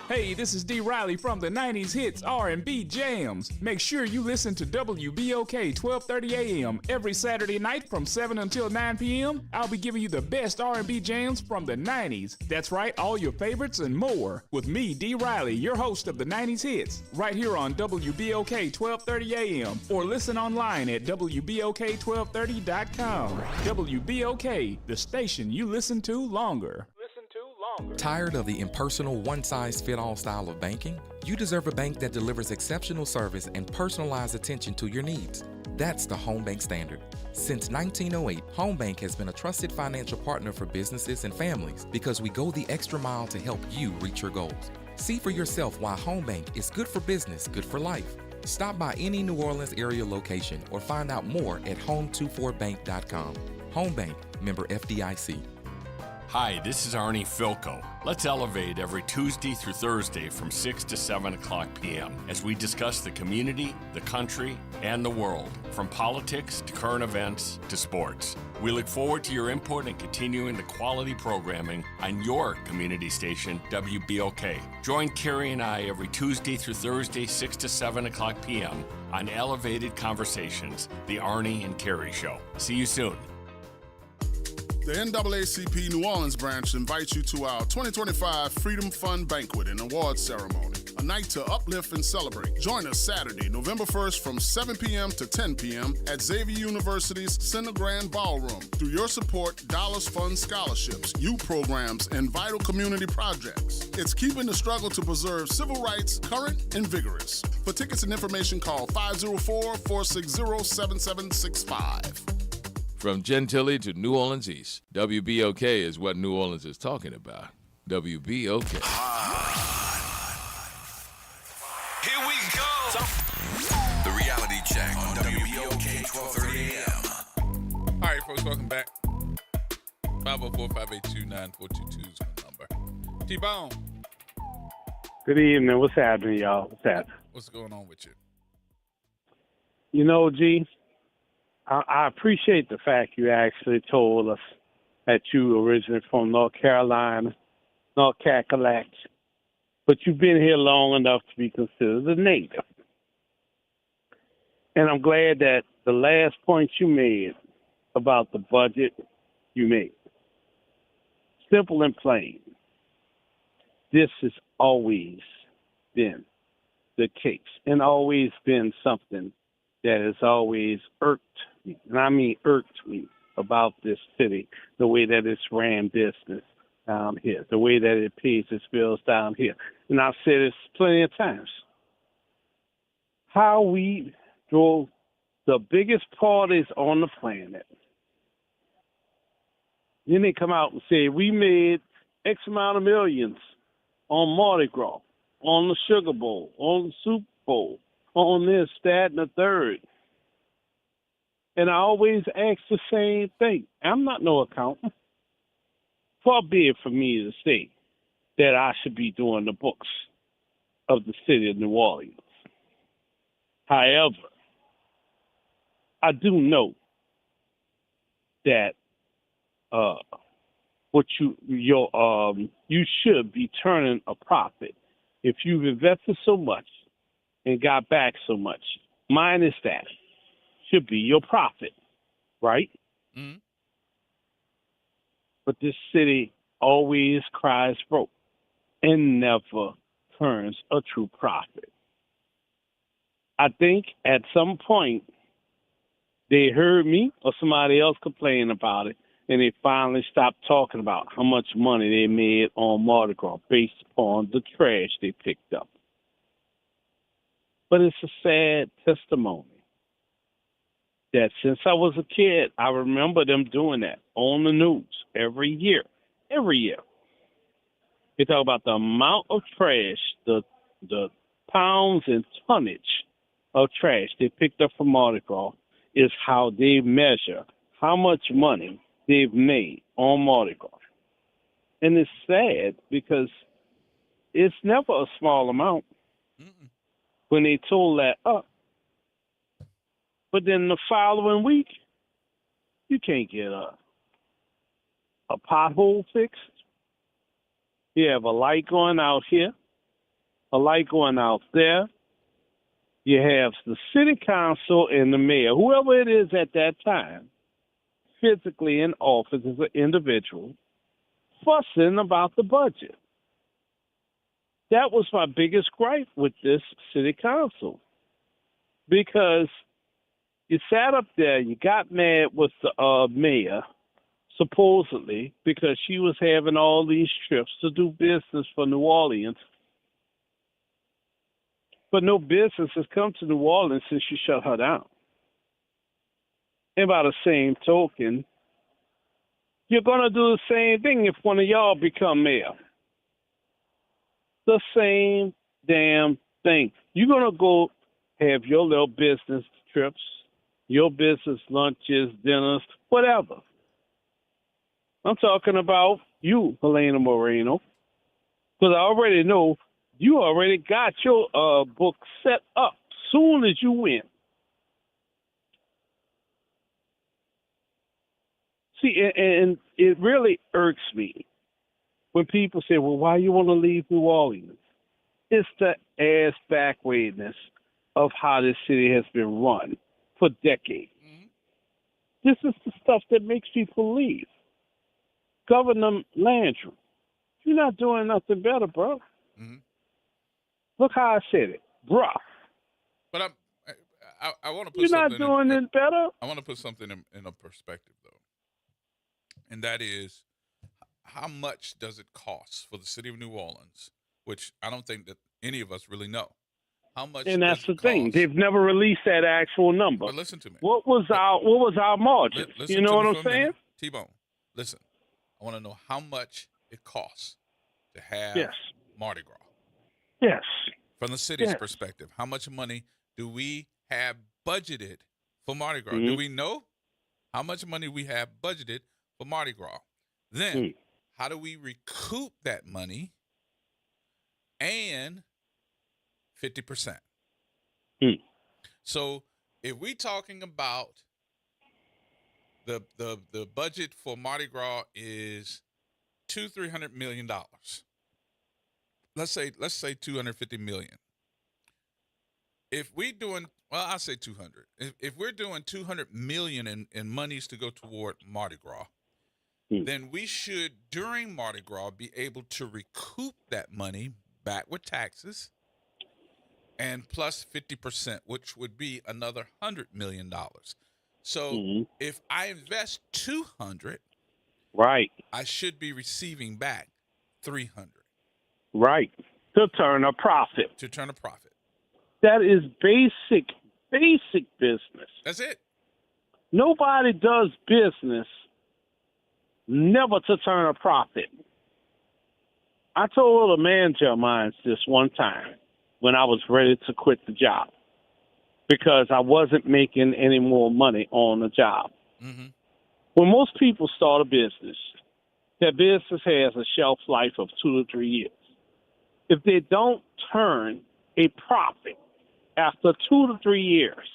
Hey, this is D. Riley from the 90s Hits R&B Jams. Make sure you listen to WBOK 1230 AM every Saturday night from 7 until 9 p.m. I'll be giving you the best R&B jams from the 90s. That's right, all your favorites and more. With me, D. Riley, your host of the 90s Hits, right here on WBOK 1230 AM, or listen online at WBOK1230.com. WBOK, the station you listen to longer. Tired of the impersonal, one-size-fit-all style of banking? You deserve a bank that delivers exceptional service and personalized attention to your needs. That's the Home Bank Standard. Since 1908, Home Bank has been a trusted financial partner for businesses and families because we go the extra mile to help you reach your goals. See for yourself why Home Bank is good for business, good for life. Stop by any New Orleans area location or find out more at home24bank.com. Home Bank, member FDIC. Hi, this is Arnie Filko. Let's elevate every Tuesday through Thursday from 6 to 7 o'clock p.m. as we discuss the community, the country, and the world, from politics to current events to sports. We look forward to your input and continuing the quality programming on your community station, WBOK. Join Carrie and I every Tuesday through Thursday, 6 to 7 o'clock p.m. on Elevated Conversations, the Arnie and Carrie Show. See you soon. The NAACP New Orleans branch invites you to our 2025 Freedom Fund Banquet and Awards Ceremony, a night to uplift and celebrate. Join us Saturday, November 1st from 7 p.m. to 10 p.m. at Xavier University's Center Grand Ballroom. Through your support, dollars fund scholarships, youth programs, and vital community projects. It's keeping the struggle to preserve civil rights current and vigorous. For tickets and information, call 504-460-7765. From Gentilly to New Orleans East, WBOK is what New Orleans is talking about. WBOK. Here we go. The reality check on WBOK 1230 AM. All right, folks, welcome back. 504-582-9422 is my number. T-Bone. Good evening. What's happening, y'all? What's happening? What's going on with you? You know, G, I appreciate the fact you actually told us that you originally from North Carolina, North Cackalack, but you've been here long enough to be considered a native. And I'm glad that the last point you made about the budget you made. Simple and plain. This has always been the case and always been something that has always irked me, and I mean irked me, about this city, the way that it's ran business down here, the way that it pays its bills down here. And I've said this plenty of times. How we drove the biggest parties on the planet. Then they come out and say, we made X amount of millions on Mardi Gras, on the Sugar Bowl, on the Super Bowl, on this, that, and the third. And I always ask the same thing. I'm not no accountant. Far be it for me to say that I should be doing the books of the city of New Orleans. However, I do know that you should be turning a profit if you've invested so much and got back so much. Minus that should be your profit, right? Mm-hmm. But this city always cries broke and never turns a true profit. I think at some point they heard me or somebody else complain about it, and they finally stopped talking about how much money they made on Mardi Gras based upon the trash they picked up. But it's a sad testimony that since I was a kid, I remember them doing that on the news every year. Every year. They talk about the amount of trash, the pounds and tonnage of trash they picked up from Mardi Gras is how they measure how much money they've made on Mardi Gras. And it's sad because it's never a small amount. Mm-mm. When they told that up. But then the following week, you can't get a pothole fixed. You have a light going out here, a light going out there. You have the city council and the mayor, whoever it is at that time, physically in office as an individual, fussing about the budget. That was my biggest gripe with this city council. Because you sat up there, you got mad with the mayor, supposedly, because she was having all these trips to do business for New Orleans. But no business has come to New Orleans since you shut her down. And by the same token, you're going to do the same thing if one of y'all become mayor. the same damn thing. You're going to go have your little business trips, your business lunches, dinners, whatever. I'm talking about you, Helena Moreno, because I already know you already got your book set up soon as you win. See, and it really irks me when people say, well, why you want to leave New Orleans? It's the ass backwardness of how this city has been run for decades. Mm-hmm. This is the stuff that makes people leave. Governor Landry, you're not doing nothing better, bro. Mm-hmm. Look how I said it, bruh. But I want to put you're something. You're not doing it better. I want to put something in a perspective, though, and that is, how much does it cost for the city of New Orleans? Which I don't think that any of us really know. How much? And that's does the it thing; cost? they've never released that actual number. But listen to me. What was our margin? You know what I'm saying? T-Bone, listen. I want to know how much it costs to have Mardi Gras. Yes. From the city's perspective, how much money do we have budgeted for Mardi Gras? Mm-hmm. Do we know how much money we have budgeted for Mardi Gras? Then, how do we recoup that money and 50%? So, if we're talking about the budget for Mardi Gras is $200-300 million. Let's say $250 million. If we're doing, well, I say 200. If we're doing $200 million in monies to go toward Mardi Gras, then we should, during Mardi Gras, be able to recoup that money back with taxes and plus 50%, which would be another $100 million. So if I invest 200, right, I should be receiving back 300. Right, to turn a profit. That is basic business. That's it. Nobody does business never to turn a profit. I told a manager of mine this one time when I was ready to quit the job because I wasn't making any more money on the job. Mm-hmm. When most people start a business, their business has a shelf life of 2 to 3 years. If they don't turn a profit after 2 to 3 years,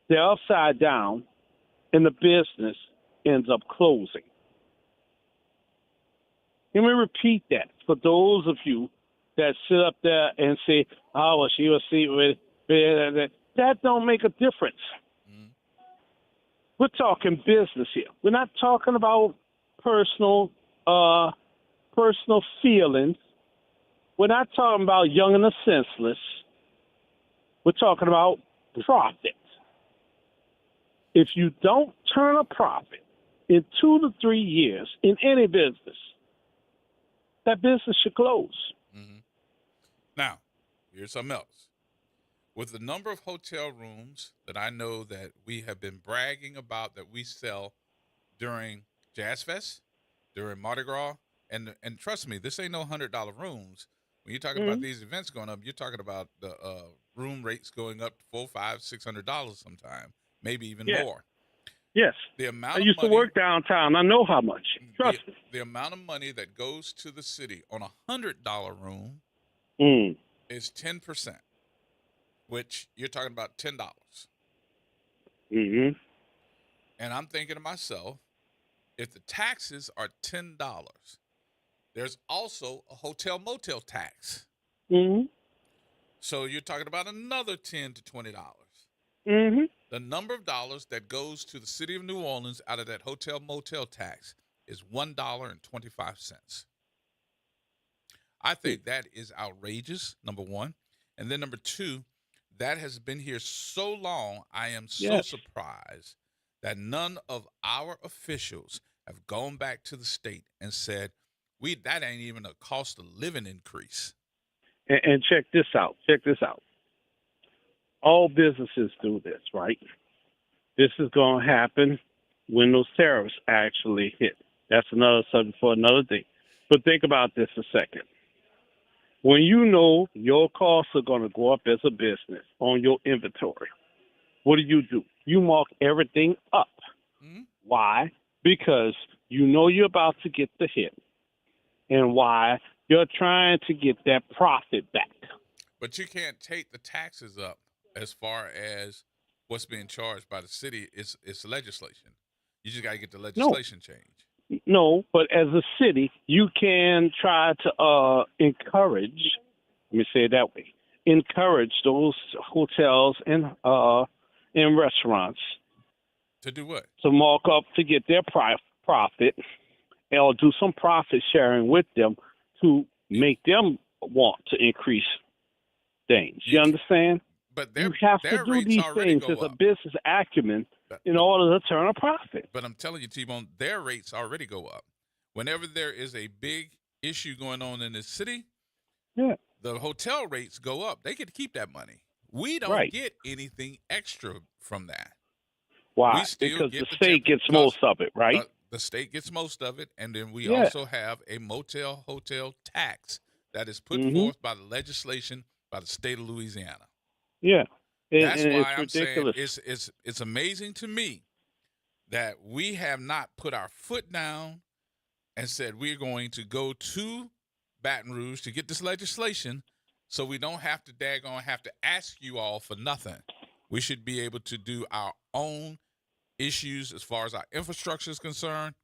they're upside down and the business ends up closing. Let me repeat that for those of you that sit up there and say, oh, well, she will see with that don't make a difference. We're talking business here. We're not talking about personal feelings. We're not talking about young and the senseless. We're talking about profit. If you don't turn a profit in 2 to 3 years in any business, that business should close. Mm-hmm. Now, here's something else. With the number of hotel rooms that I know that we have been bragging about that we sell during Jazz Fest, during Mardi Gras, and trust me, this ain't no $100 rooms. When you're talking about these events going up, you're talking about the room rates going up to $400, $500, $600 sometime, maybe even more. Yes. The amount I used of money, to work downtown. I know how much. Trust me. The amount of money that goes to the city on a $100 room is 10%, which you're talking about $10. Mm-hmm. And I'm thinking to myself, if the taxes are $10, there's also a hotel motel tax. Mm-hmm. So you're talking about another $10 to $20. Mm-hmm. The number of dollars that goes to the city of New Orleans out of that hotel motel tax is $1.25. I think that is outrageous, number one. And then number two, that has been here so long, I am so surprised that none of our officials have gone back to the state and said, that ain't even a cost of living increase. And check this out. All businesses do this, right? This is going to happen when those tariffs actually hit. That's another subject for another day. But think about this a second. when you know your costs are going to go up as a business on your inventory, what do? You mark everything up. Mm-hmm. Why? Because you know you're about to get the hit. And why? You're trying to get that profit back. But you can't take the taxes up as far as what's being charged by the city. It's legislation. You just got to get the legislation changed. No, but as a city, you can try to encourage, let me say it that way, encourage those hotels and restaurants. To do what? To mark up to get their profit, or do some profit sharing with them to make them want to increase things. You understand? But you have to do these things as a business acumen in order to turn a profit. But I'm telling you, T-Bone, their rates already go up. Whenever there is a big issue going on in the city, the hotel rates go up. They get to keep that money. We don't get anything extra from that. Why? Because the state gets most of it, right? The state gets most of it, and then we also have a motel hotel tax that is put forth by the legislation by the state of Louisiana. Yeah. That's and why I'm ridiculous. saying it's amazing to me that we have not put our foot down and said we're going to go to Baton Rouge to get this legislation so we don't have to have to ask you all for nothing. We should be able to do our own issues as far as our infrastructure is concerned,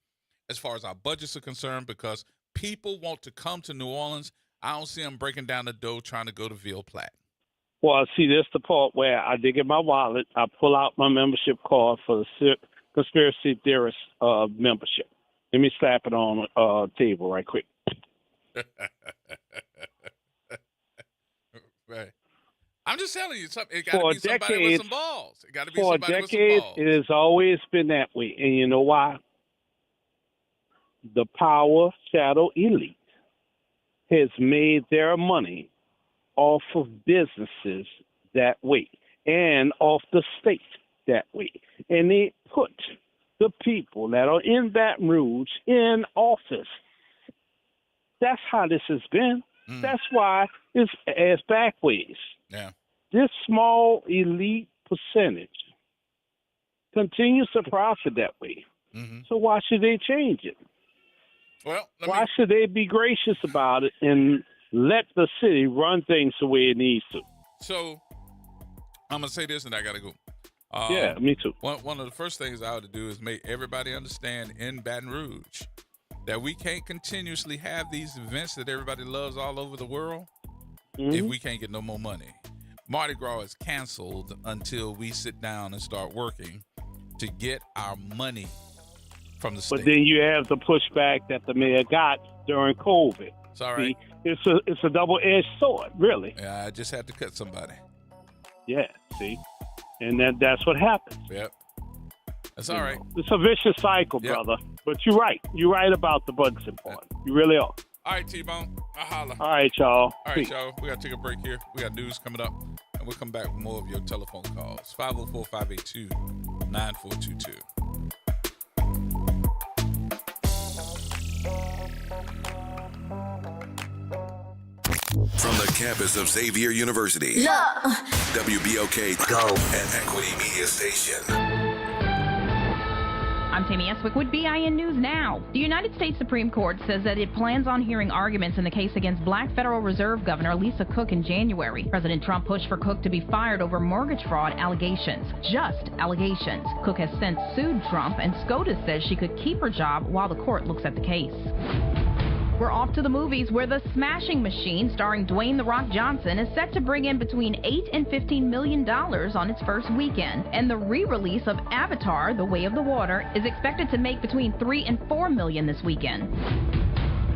as far as our budgets are concerned, because people want to come to New Orleans. I don't see them breaking down the door trying to go to Ville Platte. Well, see, this the part where I dig in my wallet, I pull out my membership card for the Conspiracy Theorist membership. Let me slap it on a table right quick. Right. I'm just telling you, it got to be somebody with some balls. It got to be somebody with some balls. For decades, it has always been that way. And you know why? The power shadow elite has made their money off of businesses that way and off the state that way. And they put the people that are in Baton Rouge in office. That's how this has been. That's why it's as backways. Yeah. This small elite percentage continues to profit that way. Mm-hmm. So why should they change it? Well, why should they be gracious about it and let the city run things the way it needs to? So I'm gonna say this, and I gotta go. Yeah, me too. One of the first things I ought to do is make everybody understand in Baton Rouge that we can't continuously have these events that everybody loves all over the world if we can't get no more money. Mardi Gras is canceled until we sit down and start working to get our money from the state. But then you have the pushback that the mayor got during COVID. It's all right. See, it's a double-edged sword, really. Yeah, I just had to cut somebody. Yeah, see? And that's what happens. Yep. That's all right. It's a vicious cycle, brother. But you're right. You're right about the budget part. You really are. All right, T-Bone. I'll holler. All right, y'all. All right, y'all. We got to take a break here. We got news coming up, and we'll come back with more of your telephone calls. 504-582-9422. From the campus of Xavier University, WBOK Go and Equity Media Station. I'm Tammy Eswick with BIN News Now. The United States Supreme Court says that it plans on hearing arguments in the case against Black Federal Reserve Governor Lisa Cook in January. President Trump pushed for Cook to be fired over mortgage fraud allegations. Just allegations. Cook has since sued Trump, and SCOTUS says she could keep her job while the court looks at the case. We're off to the movies, where The Smashing Machine, starring Dwayne "The Rock" Johnson, is set to bring in between $8 and $15 million on its first weekend. And the re-release of Avatar: The Way of the Water is expected to make between $3 and $4 million this weekend.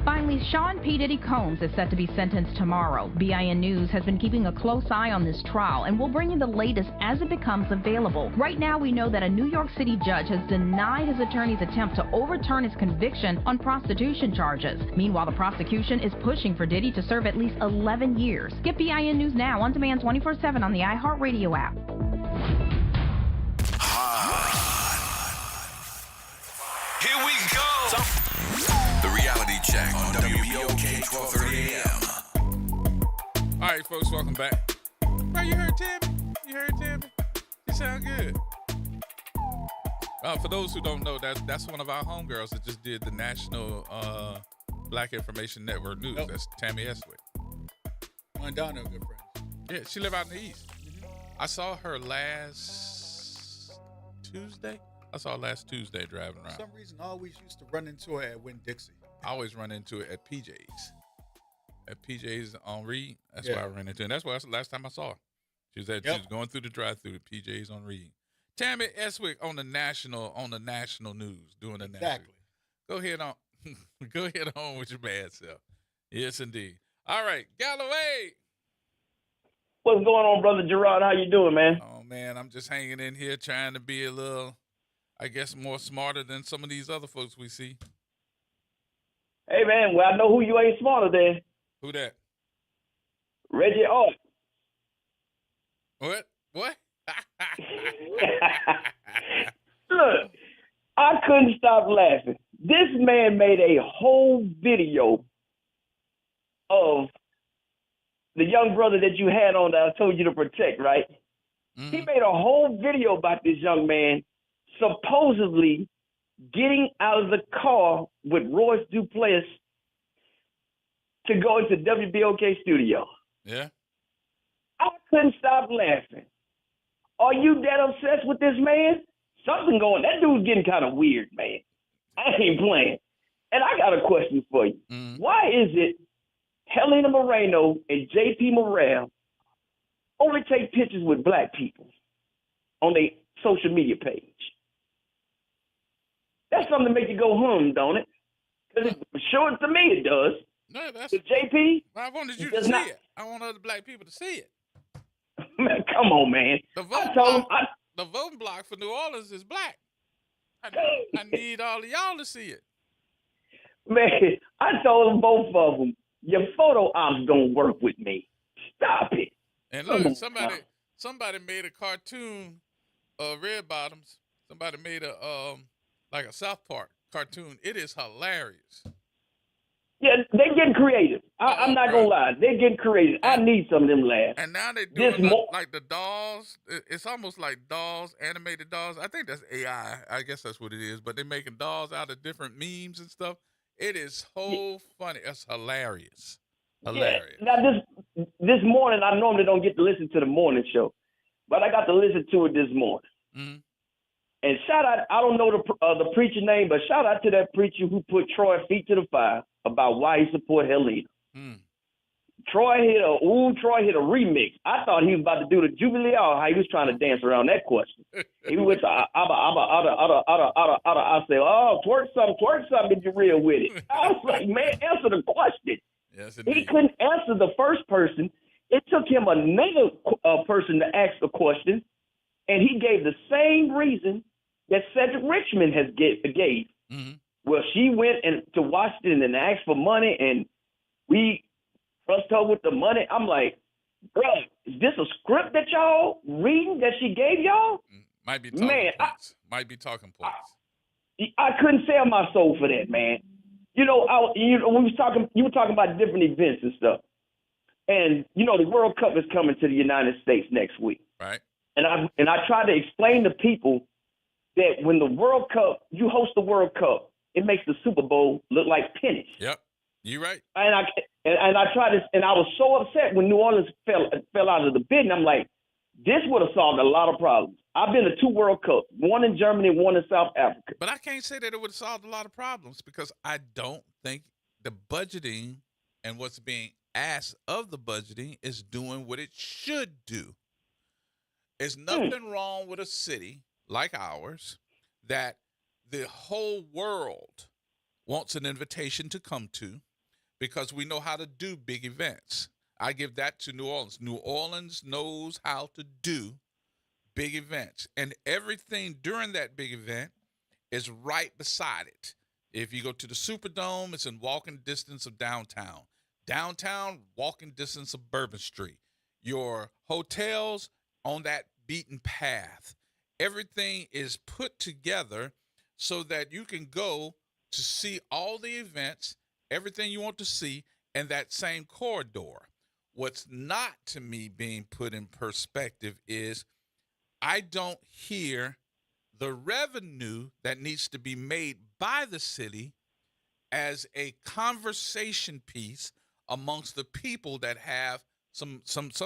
Finally, Sean P. Diddy Combs is set to be sentenced tomorrow. BIN News has been keeping a close eye on this trial, and we'll bring you the latest as it becomes available. Right now, we know that a New York City judge has denied his attorney's attempt to overturn his conviction on prostitution charges. Meanwhile, the prosecution is pushing for Diddy to serve at least 11 years. Get BIN News Now on demand 24/7 on the iHeartRadio app. Here we go. The Reality Check on WBOK 1230 AM. All right, folks, welcome back. Bro, you heard Tammy? You heard Tammy? She sound good. For those who don't know, that's one of our homegirls that just did the National Black Information Network News. Yep. That's Tammy Eswick. And Donna are good friends. Yeah, she live out in the East. I saw her last Tuesday. Driving around. For some reason, I always used to run into her at Winn-Dixie. I always run into it at PJ's. At PJ's on Reed. That's where I ran into her. And that's why last time I saw her. She was going through the drive-through at PJ's on Reed. Tammy Eswick on the national news, doing the national. Go ahead on with your bad self. Yes, indeed. All right, Galloway. What's going on, brother Gerod? How you doing, man? Oh man, I'm just hanging in here trying to be a little, I guess, more smarter than some of these other folks we see. Hey man, well I know who you ain't smarter than. Who that? Reggie Art. What? Look, I couldn't stop laughing. This man made a whole video of the young brother that you had on that I told you to protect, right? Mm-hmm. He made a whole video about this young man supposedly getting out of the car with Royce Duplessis to go into WBOK studio. Yeah. I couldn't stop laughing. Are you that obsessed with this man? Something going. That dude's getting kind of weird, man. I ain't playing. And I got a question for you. Mm-hmm. Why is it Helena Moreno and JP Morrell only take pictures with black people on their social media page? That's something to make you go hum, don't it? Because sure to me it does. No, that's JP. I wanted you to see it. I want other black people to see it. Man, come on, man. The voting block for New Orleans is black. I need all of y'all to see it. Man, I told them both of them, your photo ops don't work with me. Stop it. And look, somebody made a cartoon of Red Bottoms. Somebody made a like a South Park cartoon. It is hilarious. Yeah, they're getting creative. I'm not going to lie. They're getting creative. I need some of them laughs. And now they're doing like the dolls. It's almost like dolls, animated dolls. I think that's AI. I guess that's what it is. But they're making dolls out of different memes and stuff. It is so funny. It's hilarious. Hilarious. Yeah. Now, this morning, I normally don't get to listen to the morning show. But I got to listen to it this morning. Mm-hmm. And shout out, I don't know the preacher name, but shout out to that preacher who put Troy feet to the fire about why he support Helena. Troy hit a remix. I thought he was about to do the Jubilee Hour, how he was trying to dance around that question. He went to I said, oh, twerk something if you're real with it. I was like, man, answer the question. Yes, he couldn't answer the first person. It took him another person to ask the question, and he gave the same reason that Cedric Richmond has gave. Mm-hmm. Well, she went to Washington and asked for money, and we trust her with the money. I'm like, bro, is this a script that y'all reading that she gave y'all? Might be talking points. Might be talking points. I couldn't sell my soul for that, man. You know, when you were talking about different events and stuff, and you know the World Cup is coming to the United States next week, right? And I tried to explain to people that when the World Cup, you host the World Cup, it makes the Super Bowl look like pennies. Yep, you're right. And I tried to, and I was so upset when New Orleans fell out of the bid. And I'm like, this would have solved a lot of problems. I've been to 2 World Cups, one in Germany, one in South Africa. But I can't say that it would have solved a lot of problems because I don't think the budgeting and what's being asked of the budgeting is doing what it should do. There's nothing wrong with a city like ours that the whole world wants an invitation to come to because we know how to do big events. I give that to New Orleans. New Orleans knows how to do big events, and everything during that big event is right beside it. If you go to the Superdome, it's in walking distance of downtown. Downtown, walking distance of Bourbon Street. Your hotels on that beaten path. Everything is put together so that you can go to see all the events, everything you want to see in that same corridor. What's not, to me, being put in perspective is I don't hear the revenue that needs to be made by the city as a conversation piece amongst the people that have some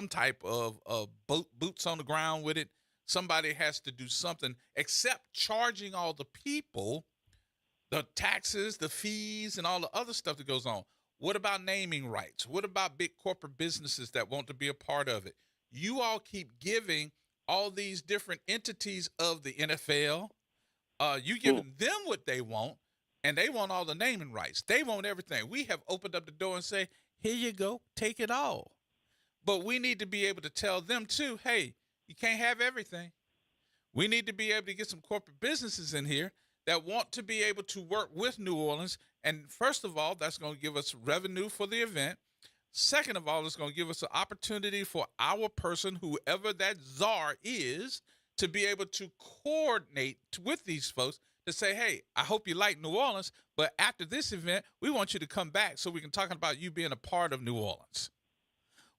type of boots on the ground with it. Somebody has to do something except charging all the people the taxes, the fees, and all the other stuff that goes on. What about naming rights? What about big corporate businesses that want to be a part of it? You all keep giving all these different entities of the NFL, you giving them what they want, and they want all the naming rights. They want everything. We have opened up the door and say, here you go, take it all. But we need to be able to tell them too, hey, you can't have everything. We need to be able to get some corporate businesses in here that want to be able to work with New Orleans. And first of all, that's going to give us revenue for the event. Second of all, it's going to give us an opportunity for our person, whoever that czar is, to be able to coordinate with these folks to say, hey, I hope you like New Orleans, but after this event, we want you to come back so we can talk about you being a part of New Orleans.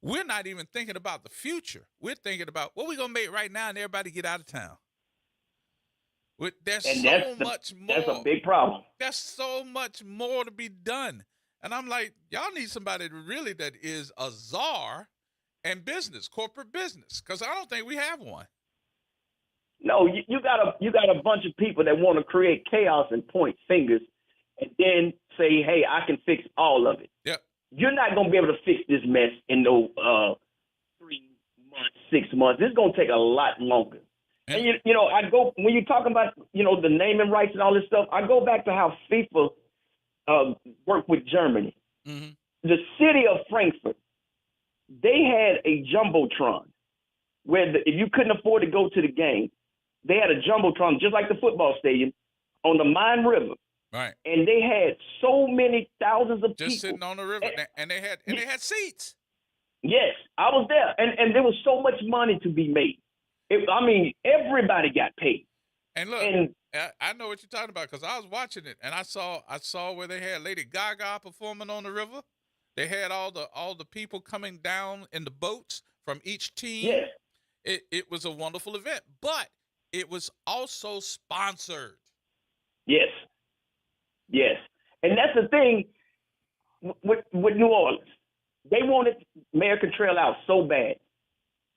We're not even thinking about the future. We're thinking about what we're going to make right now and everybody get out of town. There's so much more. That's a big problem. There's so much more to be done. And I'm like, y'all need somebody really that is a czar and business, corporate business, because I don't think we have one. No, you got a bunch of people that want to create chaos and point fingers and then say, hey, I can fix all of it. Yep. You're not going to be able to fix this mess in no 3 months, 6 months. This is going to take a lot longer. And, you know, when you're talking about, you know, the naming rights and all this stuff, I go back to how FIFA worked with Germany. Mm-hmm. The city of Frankfurt, they had a Jumbotron where if you couldn't afford to go to the game, they had a Jumbotron, just like the football stadium, on the Main River. Right. And they had so many thousands of people. Just sitting on the river. And they had seats. Yes, I was there. And there was so much money to be made. Everybody got paid. And look, I know what you're talking about because I was watching it, and I saw where they had Lady Gaga performing on the river. They had all the people coming down in the boats from each team. Yes. It was a wonderful event, but it was also sponsored. Yes. Yes. And that's the thing with New Orleans. They wanted Mayor Cantrell out so bad.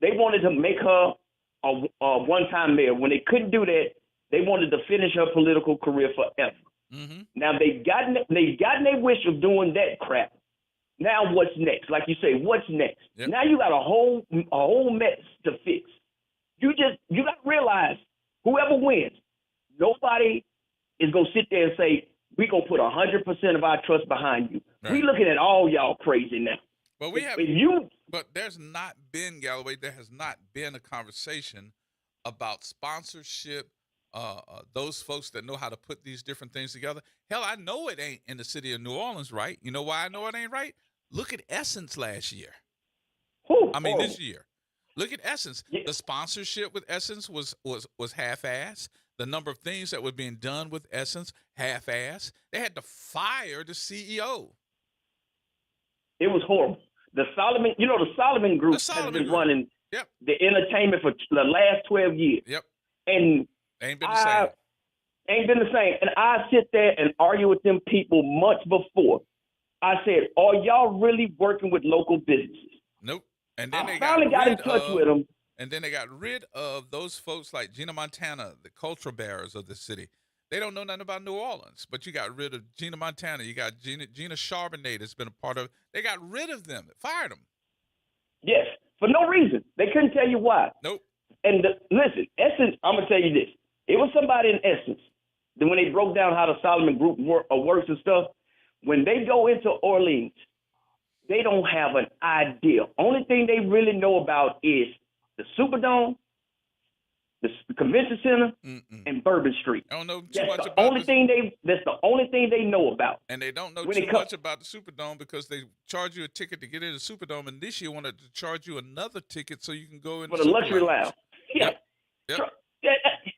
They wanted to make her a one-time mayor. When they couldn't do that, they wanted to finish her political career forever. Mm-hmm. Now they've gotten their wish of doing that crap. Now what's next? Like you say, what's next? Yep. Now you got a whole mess to fix. You got to realize whoever wins, nobody is gonna sit there and say we're gonna put 100% of our trust behind you. Right. We looking at all y'all crazy now. But but there's not been, Galloway, there has not been a conversation about sponsorship, those folks that know how to put these different things together. Hell, I know it ain't in the city of New Orleans, right? You know why I know it ain't right? Look at Essence last year. This year. Look at Essence. Yeah. The sponsorship with Essence was half-assed. The number of things that were being done with Essence, half-assed. They had to fire the CEO. It was horrible. The Solomon Group has been running the entertainment for the last 12 years. Yep. And ain't been the same. Ain't been the same. And I sit there and argue with them people months before. I said, are y'all really working with local businesses? Nope. And then I finally got in touch with them. And then they got rid of those folks like Gina Montana, the cultural bearers of the city. They don't know nothing about New Orleans, but you got rid of Gina Montana. You got Gina Charbonnet that's been a part of it. They got rid of them, fired them. Yes, for no reason. They couldn't tell you why. Nope. And listen, Essence, I'm going to tell you this. It was somebody in Essence that when they broke down how the Solomon Group works and stuff, when they go into Orleans, they don't have an idea. Only thing they really know about is the Superdome, the Convention Center, and Bourbon Street. I don't know too that's much the about only thing that's the only thing they know about. And they don't know too much about the Superdome because they charge you a ticket to get into the Superdome, and this year wanted to charge you another ticket so you can go in for the luxury lounge. Yeah. Yep.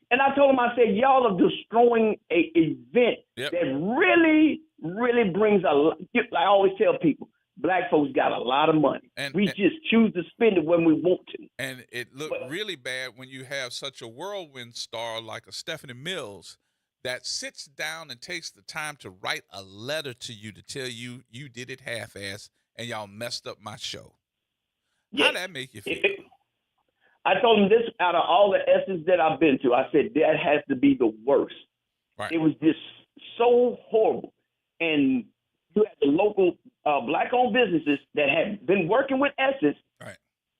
And I told them, I said, y'all are destroying an event that really, really brings a lot. I always tell people, black folks got a lot of money. We just choose to spend it when we want to. And it looked really bad when you have such a whirlwind star like a Stephanie Mills that sits down and takes the time to write a letter to you to tell you you did it half-ass and y'all messed up my show. Yeah. How'd that make you feel? I told him this, out of all the S's that I've been to, I said, that has to be the worst. Right. It was just so horrible. And you had the local black-owned businesses that had been working with S's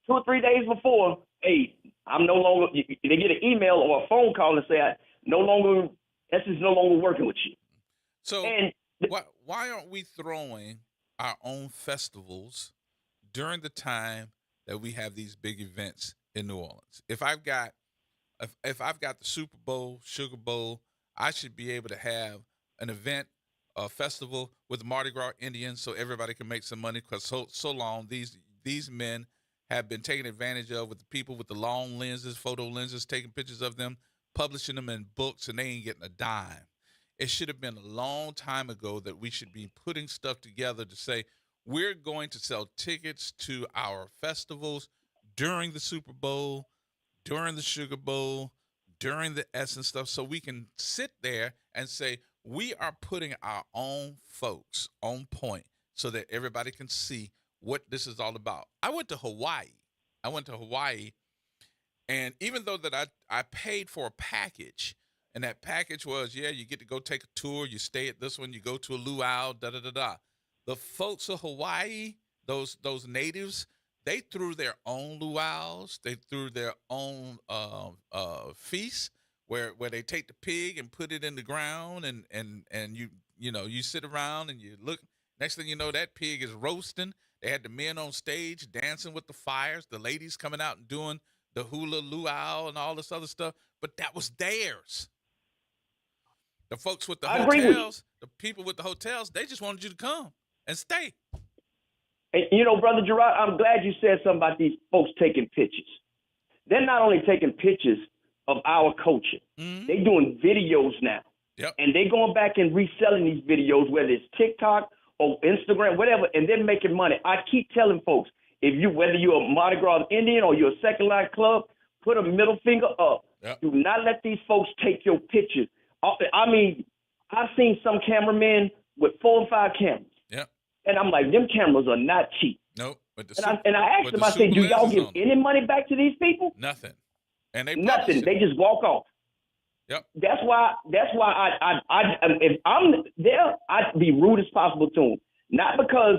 2 or 3 days before. Hey, I'm no longer. They get an email or a phone call and say, S is no longer working with you. So why aren't we throwing our own festivals during the time that we have these big events in New Orleans? If I've got the Super Bowl, Sugar Bowl, I should be able to have an event, a festival with Mardi Gras Indians, so everybody can make some money. Because so long these men have been taken advantage of with the people with the long lenses, photo lenses, taking pictures of them, publishing them in books, and they ain't getting a dime. It should have been a long time ago that we should be putting stuff together to say we're going to sell tickets to our festivals during the Super Bowl, during the Sugar Bowl, during the Essence stuff, so we can sit there and say we are putting our own folks on point so that everybody can see what this is all about. I went to Hawaii, and even though that I paid for a package, and that package was, you get to go take a tour, you stay at this one, you go to a luau, da-da-da-da. The folks of Hawaii, those natives, they threw their own luau's, they threw their own feasts where they take the pig and put it in the ground, and you sit around and you look. Next thing you know, that pig is roasting. They had the men on stage dancing with the fires, the ladies coming out and doing the hula luau and all this other stuff, but that was theirs. The folks with the hotels, the people with the hotels, they just wanted you to come and stay. And, Brother Gerard, I'm glad you said something about these folks taking pictures. They're not only taking pictures of our culture, they're doing videos now. Yep. And they're going back and reselling these videos, whether it's TikTok or Instagram, whatever, and they're making money. I keep telling folks, whether you're a Mardi Gras Indian or you're a Second Line Club, put a middle finger up. Yep. Do not let these folks take your pictures. I mean, I've seen some cameramen with 4 or 5 cameras. Yep. And I'm like, them cameras are not cheap. Nope. But I asked them, I said, do y'all give any money back to these people? Nothing. And they nothing. They just walk off. Yep. That's why if I'm there, I'd be rude as possible to them. Not because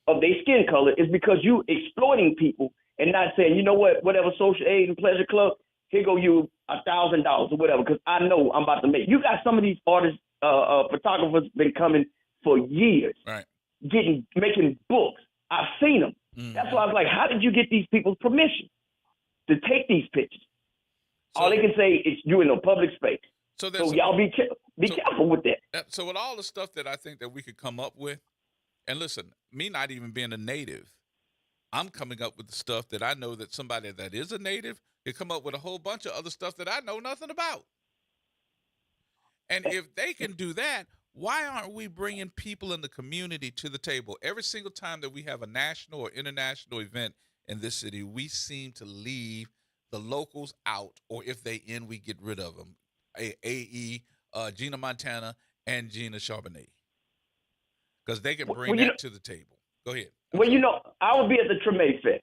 of their skin color, it's because you exploiting people and not saying, you know what, whatever social aid and pleasure club, here go you $1,000 or whatever, because I know I'm about to make. You got some of these artists, photographers been coming for years, right? Making books. I've seen them. Mm-hmm. That's why I was like, how did you get these people's permission to take these pictures? So, all they can say is you in a public space. So y'all be careful with that. So with all the stuff that I think that we could come up with, and listen, me not even being a native, I'm coming up with the stuff that I know that somebody that is a native could come up with a whole bunch of other stuff that I know nothing about. And if they can do that, why aren't we bringing people in the community to the table? Every single time that we have a national or international event in this city, we seem to leave the locals out, or if they in, we get rid of them. AE, Gina Montana, and Gina Charbonnet. Because they can bring that to the table. Go ahead. Well, I would be at the Treme Fest,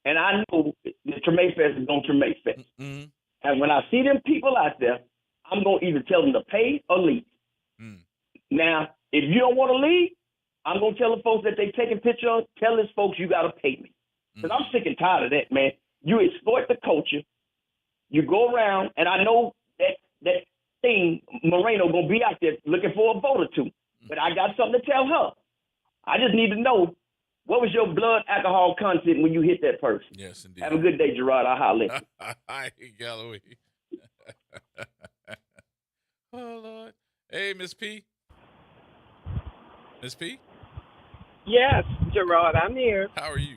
and I know the Treme Fest is on Treme Fest. Mm-hmm. And when I see them people out there, I'm going to either tell them to pay or leave. Mm. Now, if you don't want to leave, I'm going to tell the folks that they taking pictures, tell these folks you got to pay me. Because I'm sick and tired of that, man. You exploit the culture. You go around, and I know that thing, Moreno, going to be out there looking for a vote or two. But I got something to tell her. I just need to know, what was your blood alcohol content when you hit that person? Yes, indeed. Have a good day, Gerard. I'll holler at you. Hi, Galloway. Oh, Lord. Hey, Miss P. Miss P? Yes, Gerard, I'm here. How are you?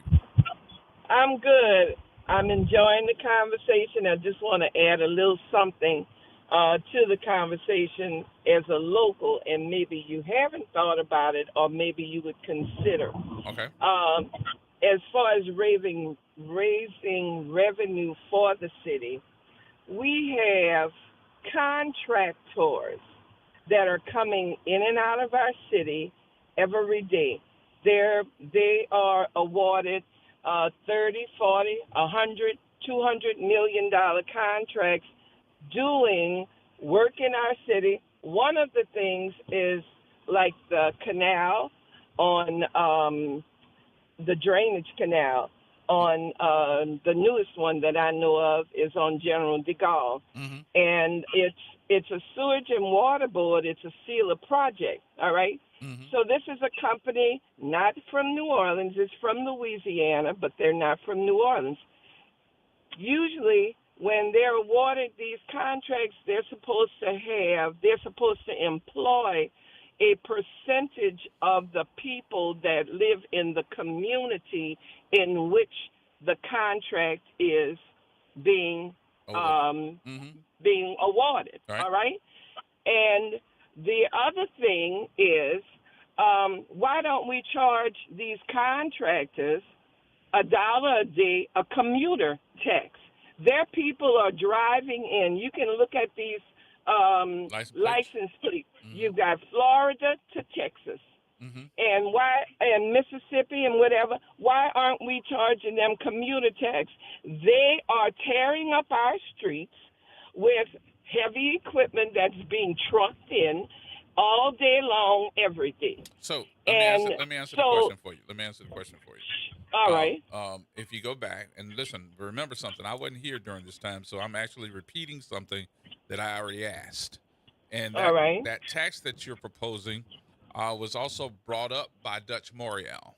I'm good. I'm enjoying the conversation. I just want to add a little something to the conversation as a local, and maybe you haven't thought about it, or maybe you would consider. Okay. As far as raising revenue for the city, we have contractors that are coming in and out of our city every day. They are awarded 30, 40, 100, $200 million contracts doing work in our city. One of the things is like the canal on the drainage canal on the newest one that I know of is on General de Gaulle. Mm-hmm. And it's a sewage and water board. It's a sealer project, all right? Mm-hmm. So this is a company not from New Orleans. It's from Louisiana, but they're not from New Orleans. Usually when they're awarded these contracts, they're supposed to employ a percentage of the people that live in the community in which the contract is being being awarded. Right. All right? And the other thing is, why don't we charge these contractors $1 a day, a commuter tax? Their people are driving in. You can look at these license plates. Mm-hmm. You've got Florida to Texas. Mm-hmm. And Mississippi and whatever. Why aren't we charging them commuter tax? They are tearing up our streets with heavy equipment that's being trucked in all day long, every day. So let me answer the question for you. All right. If you go back and listen, remember something. I wasn't here during this time, so I'm actually repeating something that I already asked. And that, all right. that tax that you're proposing was also brought up by Dutch Morial.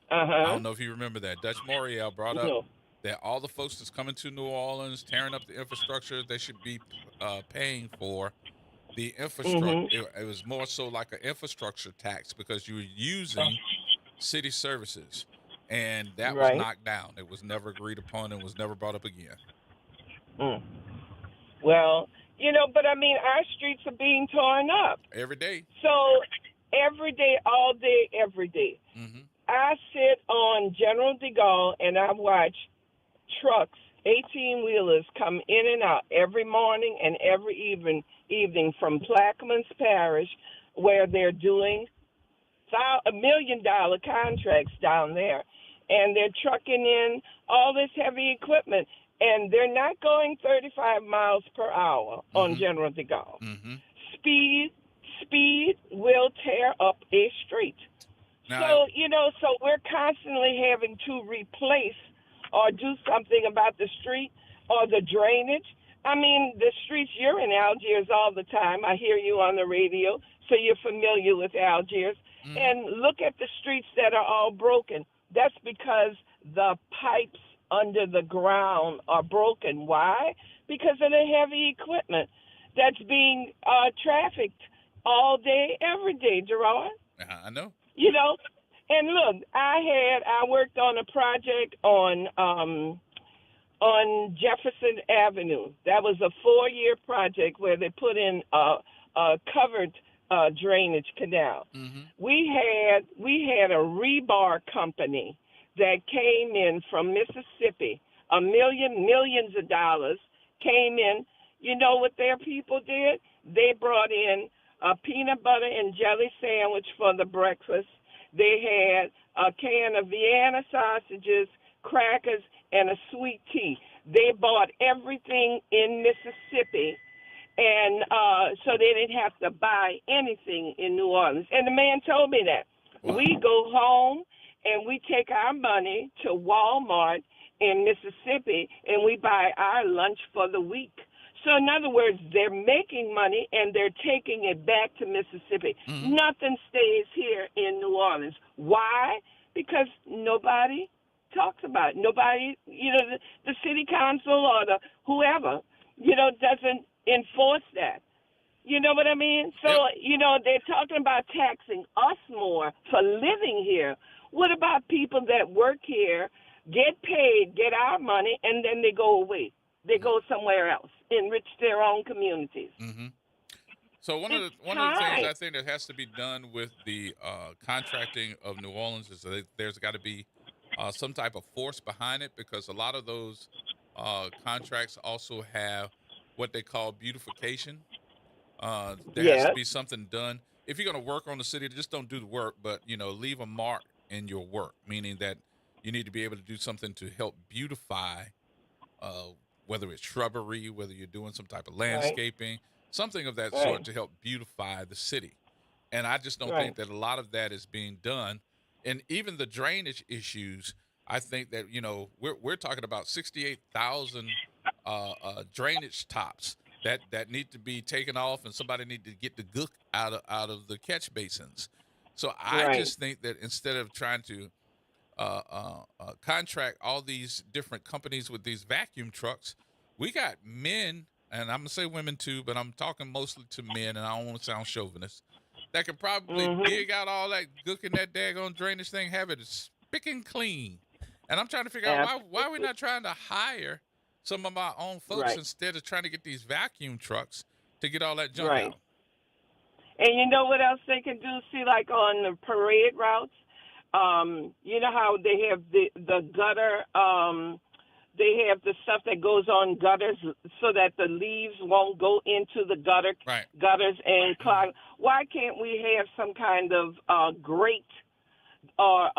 I don't know if you remember that. Dutch Morial brought up that all the folks that's coming to New Orleans, tearing up the infrastructure, they should be paying for the infrastructure. Mm-hmm. It was more so like an infrastructure tax because you were using city services. And that was knocked down. It was never agreed upon and was never brought up again. Well, but I mean, our streets are being torn up. Every day. So every day, all day, every day. Mm-hmm. I sit on General de Gaulle and I watch trucks, 18-wheelers come in and out every morning and every evening from Plaquemines Parish, where they're doing $1 million contracts down there. And they're trucking in all this heavy equipment. And they're not going 35 miles per hour on General de Gaulle. Mm-hmm. Speed will tear up a street. Now, So we're constantly having to replace or do something about the street or the drainage. I mean, the streets, you're in Algiers all the time. I hear you on the radio, so you're familiar with Algiers. Mm-hmm. And look at the streets that are all broken. That's because the pipes under the ground are broken. Why? Because of the heavy equipment that's being trafficked all day, every day, Gerard. I know. And look, I worked on a project on Jefferson Avenue. That was a 4-year project where they put in a covered drainage canal. Mm-hmm. We had a rebar company that came in from Mississippi, millions of dollars came in. You know what their people did? They brought in a peanut butter and jelly sandwich for the breakfast. They had a can of Vienna sausages, crackers, and a sweet tea. They bought everything in Mississippi, and so they didn't have to buy anything in New Orleans. And the man told me that. Wow. We go home, and we take our money to Walmart in Mississippi, and we buy our lunch for the week. So in other words, they're making money, and they're taking it back to Mississippi. Mm-hmm. Nothing stays here in New Orleans. Why? Because nobody talks about it. Nobody, the city council or the whoever, doesn't enforce that. You know what I mean? So, they're talking about taxing us more for living here. What about people that work here, get paid, get our money, and then they go away? They go somewhere else, enrich their own communities. Mm-hmm. So one of the things I think that has to be done with the contracting of New Orleans is that there's got to be some type of force behind it, because a lot of those contracts also have what they call beautification. There has to be something done. If you're going to work on the city, just don't do the work, but leave a mark in your work, meaning that you need to be able to do something to help beautify, whether it's shrubbery, whether you're doing some type of landscaping, something of that sort to help beautify the city. And I just don't think that a lot of that is being done. And even the drainage issues, I think that, we're talking about 68,000 drainage tops that need to be taken off, and somebody need to get the gook out of the catch basins. So I just think that instead of trying to contract all these different companies with these vacuum trucks, we got men, and I'm gonna say women too, but I'm talking mostly to men, and I don't want to sound chauvinist, that can probably dig out all that gook in that daggone drainage thing, have it spick and clean. And I'm trying to figure out why we're not trying to hire some of our own folks instead of trying to get these vacuum trucks to get all that junk out. And you know what else they can do? See, like on the parade routes, you know how they have the gutter, they have the stuff that goes on gutters so that the leaves won't go into the gutters and clog. Why can't we have some kind of grate or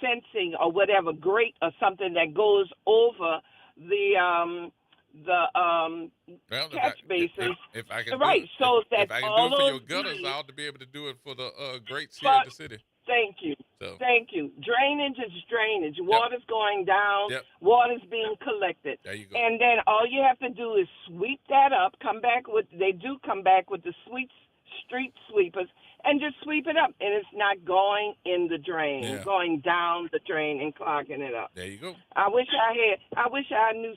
fencing or whatever, grate or something that goes over the catch basins? If I can so that if I can all do it for your those gutters, leaves, I ought to be able to do it for the grates here in the city. Thank you. So. Thank you. Drainage is drainage. Water's going down. Water's being collected. There you go. And then all you have to do is sweep that up, they do come back with the street sweepers, and just sweep it up. And it's not going in the drain, going down the drain and clogging it up. There you go. I wish I knew,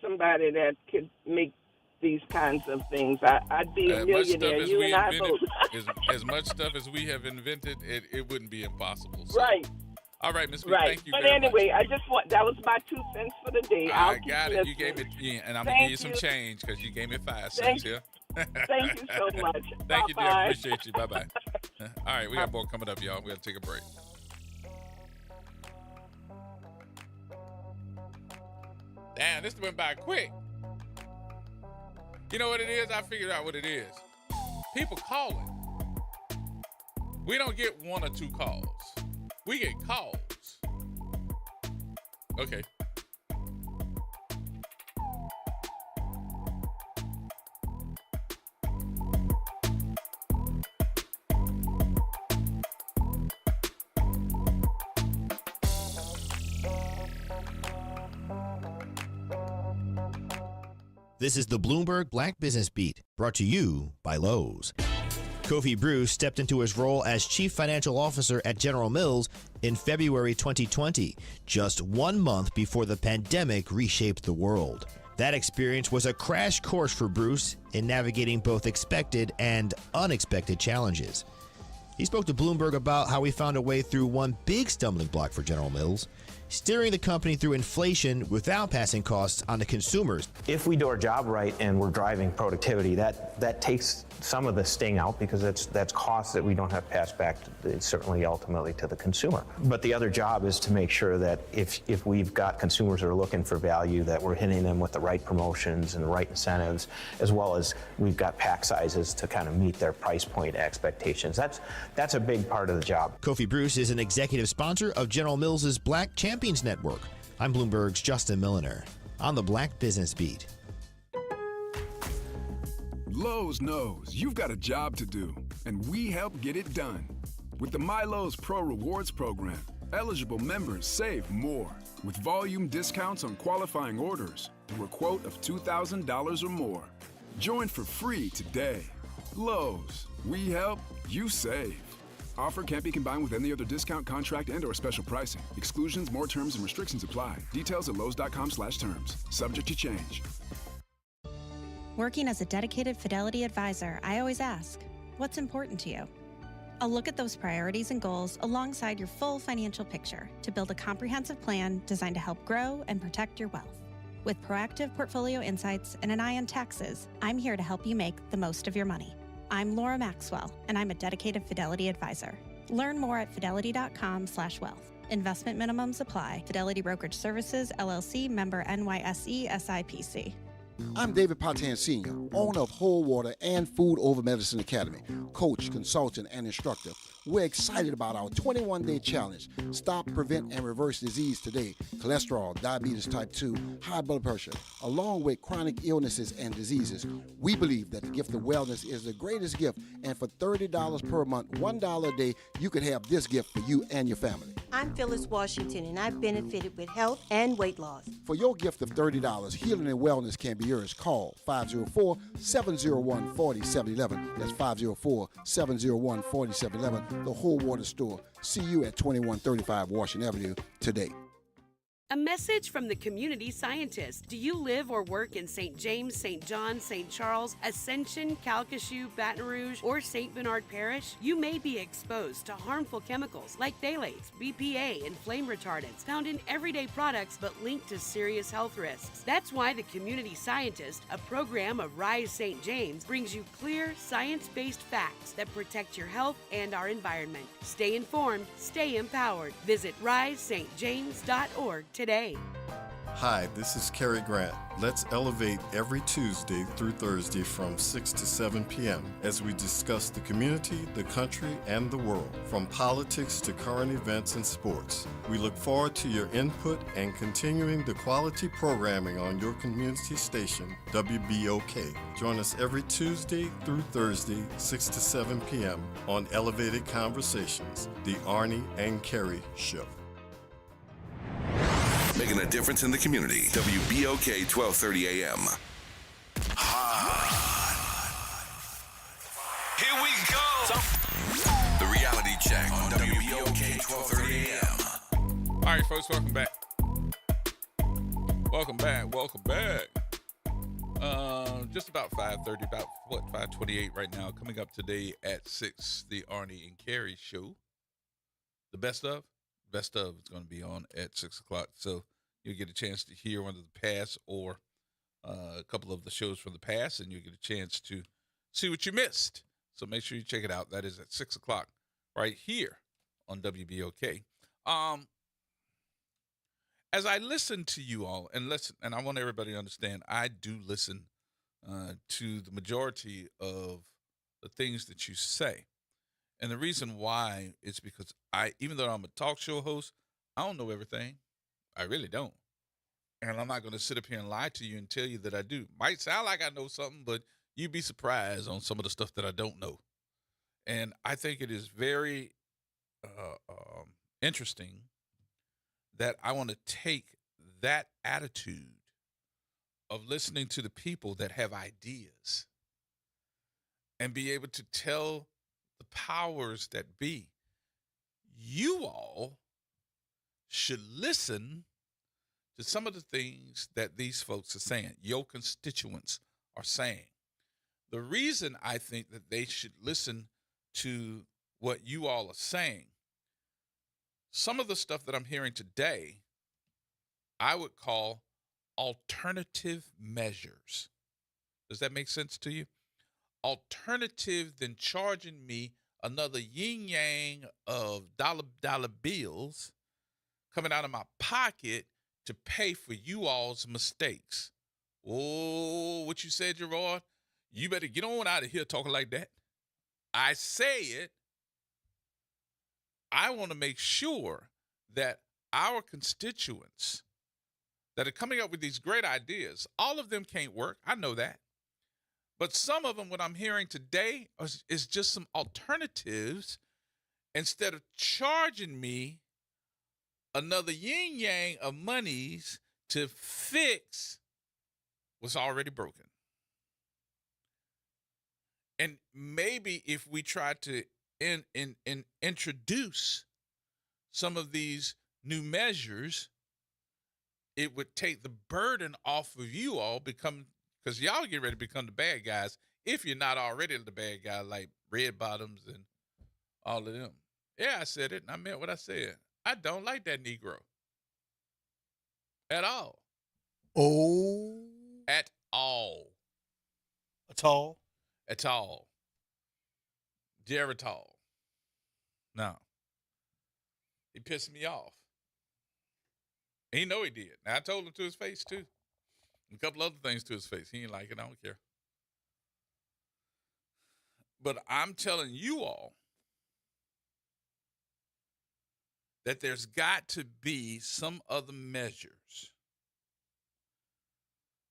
somebody that could make these kinds of things. I'd be a millionaire. You and I both. As much stuff as we have invented, it wouldn't be impossible. So. Right. All right, Ms. B, Right. thank you But very anyway, much. that was my 2 cents for the day. I got it. You gave it, and I'm going to give you some change because you gave me 5 cents here. Thank you so much. Thank you, dear. Bye-bye. Appreciate you. Bye-bye. All right, we got more coming up, y'all. We got to take a break. Damn, this went by quick. You know what it is? I figured out what it is. People calling. We don't get 1 or 2 calls. We get calls. Okay. This is the Bloomberg Black Business Beat, brought to you by Lowe's. Kofi Bruce stepped into his role as Chief Financial Officer at General Mills in February 2020, just 1 month before the pandemic reshaped the world. That experience was a crash course for Bruce in navigating both expected and unexpected challenges. He spoke to Bloomberg about how he found a way through one big stumbling block for General Mills, steering the company through inflation without passing costs on the consumers. If we do our job right and we're driving productivity, that takes some of the sting out, because that's costs that we don't have passed back, certainly ultimately to the consumer. But the other job is to make sure that if we've got consumers that are looking for value, that we're hitting them with the right promotions and the right incentives, as well as we've got pack sizes to kind of meet their price point expectations. That's a big part of the job. Kofi Bruce is an executive sponsor of General Mills' Black Champions Network. I'm Bloomberg's Justin Milliner on the Black Business Beat. Lowe's knows you've got a job to do, and we help get it done. With the MyLowe's Pro Rewards program, eligible members save more with volume discounts on qualifying orders through a quote of $2,000 or more. Join for free today. Lowe's, we help, you save. Offer can't be combined with any other discount, contract, and/or special pricing. Exclusions, more terms, and restrictions apply. Details at lowes.com/terms. Subject to change. Working as a dedicated Fidelity advisor, I always ask, what's important to you? I'll look at those priorities and goals alongside your full financial picture to build a comprehensive plan designed to help grow and protect your wealth. With proactive portfolio insights and an eye on taxes, I'm here to help you make the most of your money. I'm Laura Maxwell, and I'm a dedicated Fidelity advisor. Learn more at fidelity.com/wealth. Investment minimums apply. Fidelity Brokerage Services, LLC, member NYSE, SIPC. I'm David Patan Sr., owner of Whole Water and Food Over Medicine Academy, coach, consultant, and instructor. We're excited about our 21-day challenge. Stop, prevent, and reverse disease today. Cholesterol, diabetes type 2, high blood pressure, along with chronic illnesses and diseases. We believe that the gift of wellness is the greatest gift, and for $30 per month, $1 a day, you could have this gift for you and your family. I'm Phyllis Washington, and I've benefited with health and weight loss. For your gift of $30, healing and wellness can be yours. Call 504-701-4711. That's 504-701-4711. The Whole Water Store. See you at 2135 Washington Avenue today. A message from the community scientist. Do you live or work in St. James, St. John, St. Charles, Ascension, Calcasieu, Baton Rouge, or St. Bernard Parish? You may be exposed to harmful chemicals like phthalates, BPA, and flame retardants found in everyday products but linked to serious health risks. That's why the community scientist, a program of Rise St. James, brings you clear, science-based facts that protect your health and our environment. Stay informed, stay empowered. Visit risestjames.org today. Hi, this is Cary Grant. Let's elevate every Tuesday through Thursday from 6 to 7 p.m. as we discuss the community, the country, and the world, from politics to current events and sports. We look forward to your input and continuing the quality programming on your community station, WBOK. Join us every Tuesday through Thursday, 6 to 7 p.m. on Elevated Conversations, the Arnie and Cary Show. Making a difference in the community. WBOK 1230 AM. Here we go. The reality check on WBOK 1230 AM. All right, folks, welcome back. Welcome back. Just about 5:30, about 5:28 right now. Coming up today at 6, the Arnie and Cary Show. The best of is going to be on at 6 o'clock. So you'll get a chance to hear one of the past or a couple of the shows from the past, and you'll get a chance to see what you missed. So make sure you check it out. That is at 6 o'clock right here on WBOK. As I listen to you all, and I want everybody to understand, I do listen to the majority of the things that you say. And the reason why is because even though I'm a talk show host, I don't know everything. I really don't. And I'm not going to sit up here and lie to you and tell you that I do. Might sound like I know something, but you'd be surprised on some of the stuff that I don't know. And I think it is very interesting that I want to take that attitude of listening to the people that have ideas and be able to tell the powers that be, you all should listen to some of the things that these folks are saying, your constituents are saying. The reason I think that they should listen to what you all are saying, some of the stuff that I'm hearing today, I would call alternative measures. Does that make sense to you? Alternative than charging me another yin-yang of dollar bills coming out of my pocket to pay for you all's mistakes. Oh, what you said, Gerod? You better get on out of here talking like that. I say it. I want to make sure that our constituents that are coming up with these great ideas, all of them can't work. I know that. But some of them, what I'm hearing today, is just some alternatives. Instead of charging me another yin-yang of monies to fix what's already broken. And maybe if we try to introduce some of these new measures, it would take the burden off of you all, because y'all get ready to become the bad guys if you're not already the bad guy, like Red Bottoms and all of them. Yeah, I said it, and I meant what I said. I don't like that Negro at all. Oh. At all. At all? At all. Geritol. No. He pissed me off. He know he did. Now, I told him to his face, too. A couple other things to his face. He ain't like it. I don't care. But I'm telling you all that there's got to be some other measures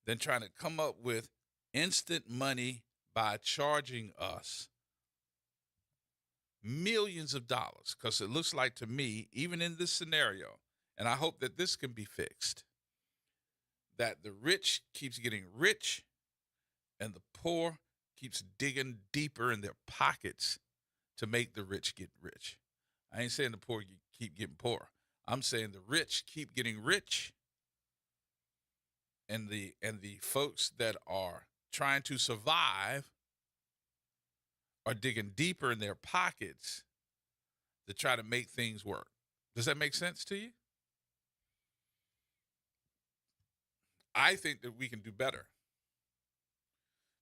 than trying to come up with instant money by charging us millions of dollars. Because it looks like to me, even in this scenario, and I hope that this can be fixed, that the rich keeps getting rich and the poor keeps digging deeper in their pockets to make the rich get rich. I ain't saying the poor keep getting poor. I'm saying the rich keep getting rich, and the folks that are trying to survive are digging deeper in their pockets to try to make things work. Does that make sense to you? I think that we can do better,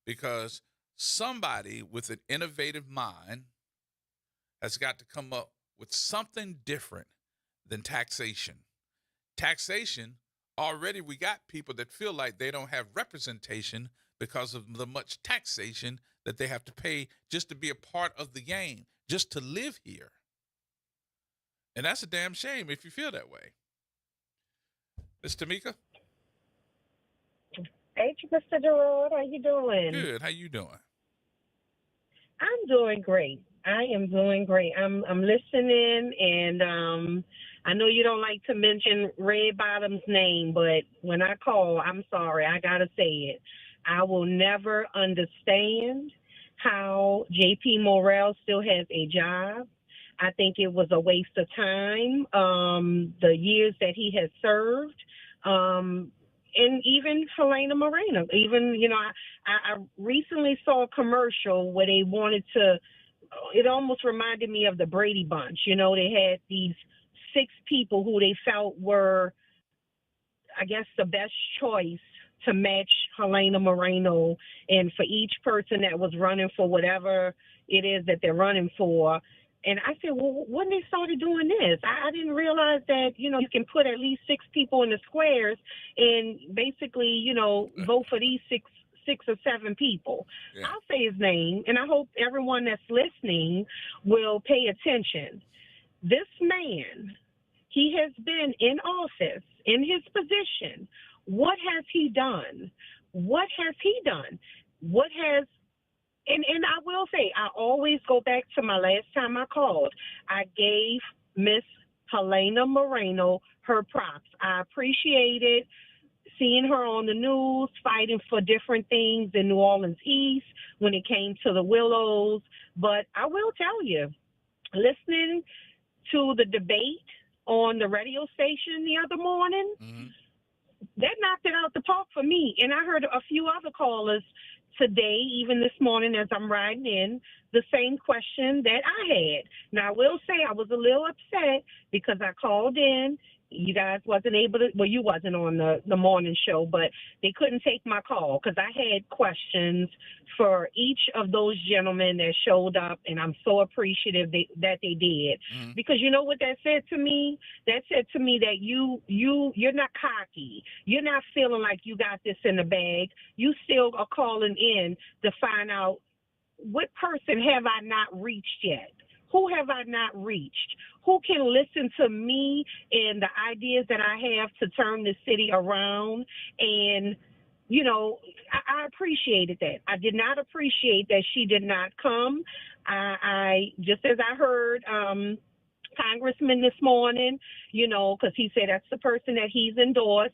because somebody with an innovative mind has got to come up with something different than taxation. Taxation, already we got people that feel like they don't have representation because of the much taxation that they have to pay just to be a part of the game, just to live here. And that's a damn shame if you feel that way. Miss Tamika? Hey, Mr. Gerod, how you doing? Good. How you doing? I'm doing great. I am doing great. I'm listening, and I know you don't like to mention Red Bottom's name, but when I call, I'm sorry, I gotta say it. I will never understand how J.P. Morrell still has a job. I think it was a waste of time, the years that he has served. And even Helena Moreno. Even, I recently saw a commercial where they wanted to, it almost reminded me of the Brady Bunch. They had these 6 people who they felt were, I guess, the best choice to match Helena Moreno. And for each person that was running for whatever it is that they're running for. And I said, well, when they started doing this, I didn't realize that, you can put at least 6 people in the squares and basically, vote for these six or 7 people. Yeah. I'll say his name, and I hope everyone that's listening will pay attention. This man, he has been in office, in his position. What has he done? What has he done? What has And I will say, I always go back to my last time I called. I gave Miss Helena Moreno her props. I appreciated seeing her on the news, fighting for different things in New Orleans East when it came to the Willows. But I will tell you, listening to the debate on the radio station the other morning, that knocked it out the park for me. And I heard a few other callers today, even this morning as I'm riding in, the same question that I had. Now, I will say I was a little upset because I called in. You guys wasn't able to, well, you wasn't on the morning show, but they couldn't take my call because I had questions for each of those gentlemen that showed up, and I'm so appreciative that they did. Because you know what that said to me? That said to me that you're not cocky. You're not feeling like you got this in the bag. You still are calling in to find out what person have I not reached yet? Who have I not reached? Who can listen to me and the ideas that I have to turn the city around? And, I appreciated that. I did not appreciate that she did not come. I just as I heard Congressman this morning, because he said that's the person that he's endorsed.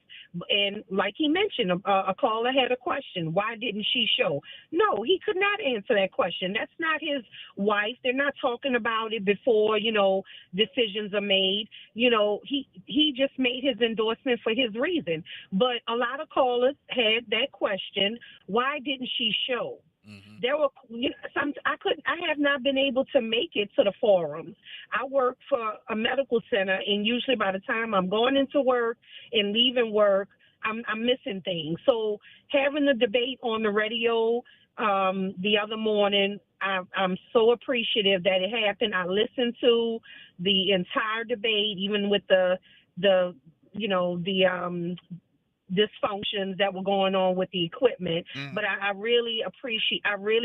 And like he mentioned, a caller had a question. Why didn't she show? No, he could not answer that question. That's not his wife. They're not talking about it before, decisions are made. He just made his endorsement for his reason. But a lot of callers had that question. Why didn't she show? There were I have not been able to make it to the forums. I work for a medical center, and usually by the time I'm going into work and leaving work, I'm missing things. So having the debate on the radio the other morning, I'm so appreciative that it happened. I listened to the entire debate, even with the dysfunctions that were going on with the equipment. But I really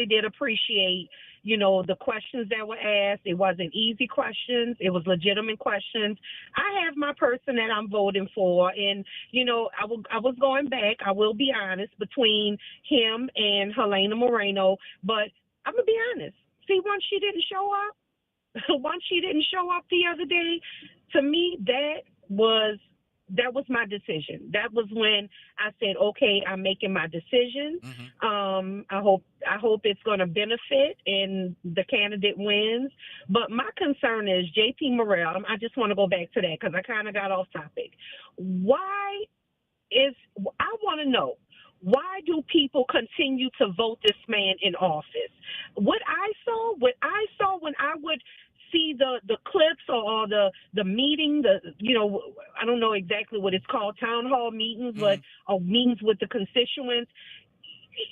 did appreciate, the questions that were asked. It wasn't easy questions. It was legitimate questions. I have my person that I'm voting for. And, I was going back, I will be honest, between him and Helena Moreno. But I'm going to be honest. See, once she didn't show up the other day, to me, that was my decision. That was when I said, okay, I'm making my decision. I hope it's going to benefit and the candidate wins. But my concern is JP Morrell. I just want to go back to that because I kind of got off topic. I want to know, why do people continue to vote this man in office? What I saw when I would see the clips or the meeting, I don't know exactly what it's called, town hall meetings, or meetings with the constituents.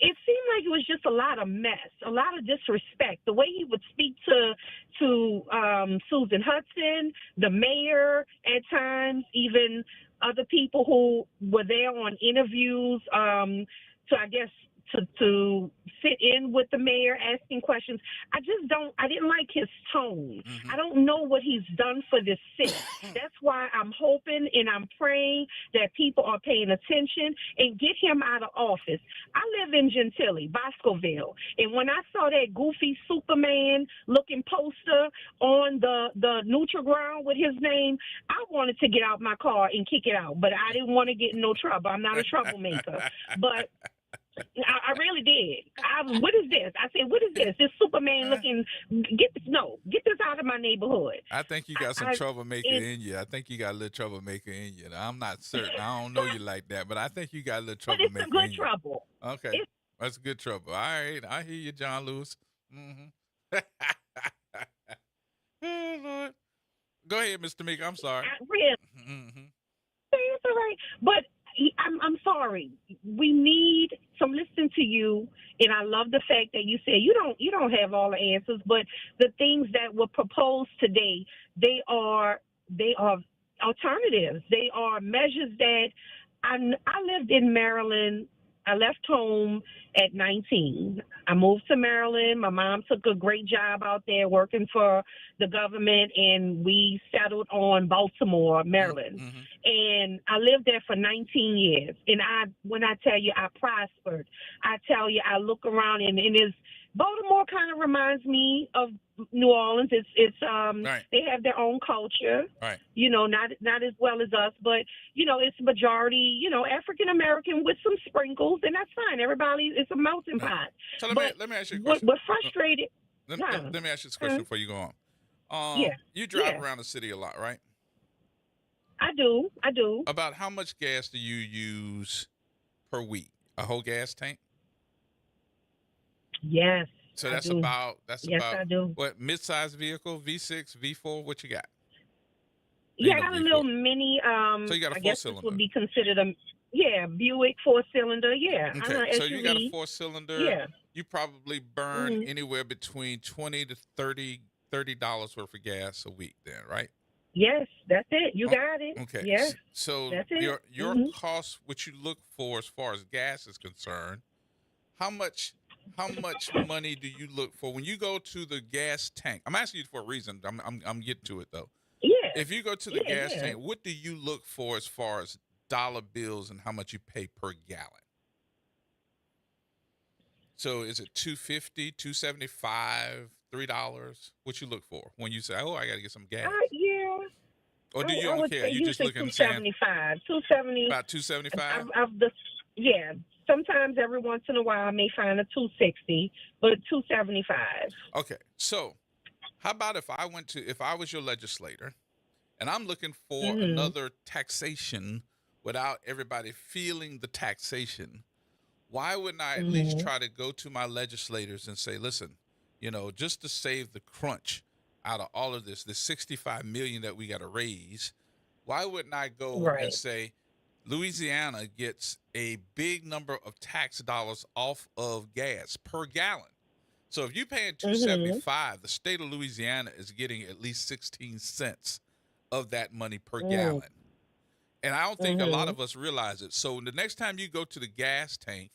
It seemed like it was just a lot of mess, a lot of disrespect. The way he would speak to Susan Hudson, the mayor at times, even other people who were there on interviews, to sit in with the mayor asking questions. I didn't like his tone. I don't know what he's done for this city. That's why I'm hoping and I'm praying that people are paying attention and get him out of office. I live in Gentilly, Boscoville, and when I saw that goofy Superman looking poster on the neutral ground with his name, I wanted to get out my car and kick it out, but I didn't want to get in no trouble. I'm not a troublemaker, but I really did. What is this? I said, what is this? This Superman looking, get this out of my neighborhood. I think you got some troublemaker in you. I think you got a little troublemaker in you. I'm not certain. I don't know you like that, but I think you got a little troublemaker in you. But it's a good trouble. Okay. That's good trouble. All right. I hear you, John Lewis. Oh, Lord. Go ahead, Mr. Meek. I'm sorry. Really? It's all right. But I'm sorry. We need some listening to you, and I love the fact that you said you don't have all the answers, but the things that were proposed today, they are alternatives. They are measures that I lived in Maryland. I left home at 19. I moved to Maryland. My mom took a great job out there working for the government, and we settled on Baltimore, Maryland. And I lived there for 19 years. And when I tell you I prospered, I tell you I look around and Baltimore kind of reminds me of New Orleans. It's right. They have their own culture, right? Not as well as us, but it's majority, African American with some sprinkles, and that's fine. Everybody, it's a melting pot. So let me ask you a question. We're frustrated. Let me ask you this question before you go on. You drive around the city a lot, right? I do. About how much gas do you use per week? A whole gas tank? Yes. So that's I do. What, mid-size vehicle, V6, V4, what you got? Yeah, I got a little mini, so you got a I guess four-cylinder. this would be considered Buick 4-cylinder, yeah. Okay, so you got a 4-cylinder. Yeah. You probably burn anywhere between $20 to $30 worth of gas a week then, right? Yes, that's it. You got it. Okay. Yes. So that's it. your cost, what you look for as far as gas is concerned, how much money do you look for when you go to the gas tank? I'm asking you for a reason. I'm getting to it though. Yeah. If you go to the gas tank, what do you look for as far as dollar bills and how much you pay per gallon? So is it $2.50, $2.75, $3? What you look for when you say, "Oh, I got to get some gas"? Yeah. Or do you don't care? You just looking $2.75, $2.70. About $2.75. Yeah. Sometimes every once in a while I may find a $2.60, but $2.75. Okay, so how about if I was your legislator, and I'm looking for another taxation without everybody feeling the taxation? Why wouldn't I at least try to go to my legislators and say, listen, just to save the crunch out of all of this $65 million that we got to raise, why wouldn't I go and say, Louisiana gets a big number of tax dollars off of gas per gallon. So if you're paying $2.75, the state of Louisiana is getting at least 16 cents of that money per gallon. And I don't think a lot of us realize it. So the next time you go to the gas tank,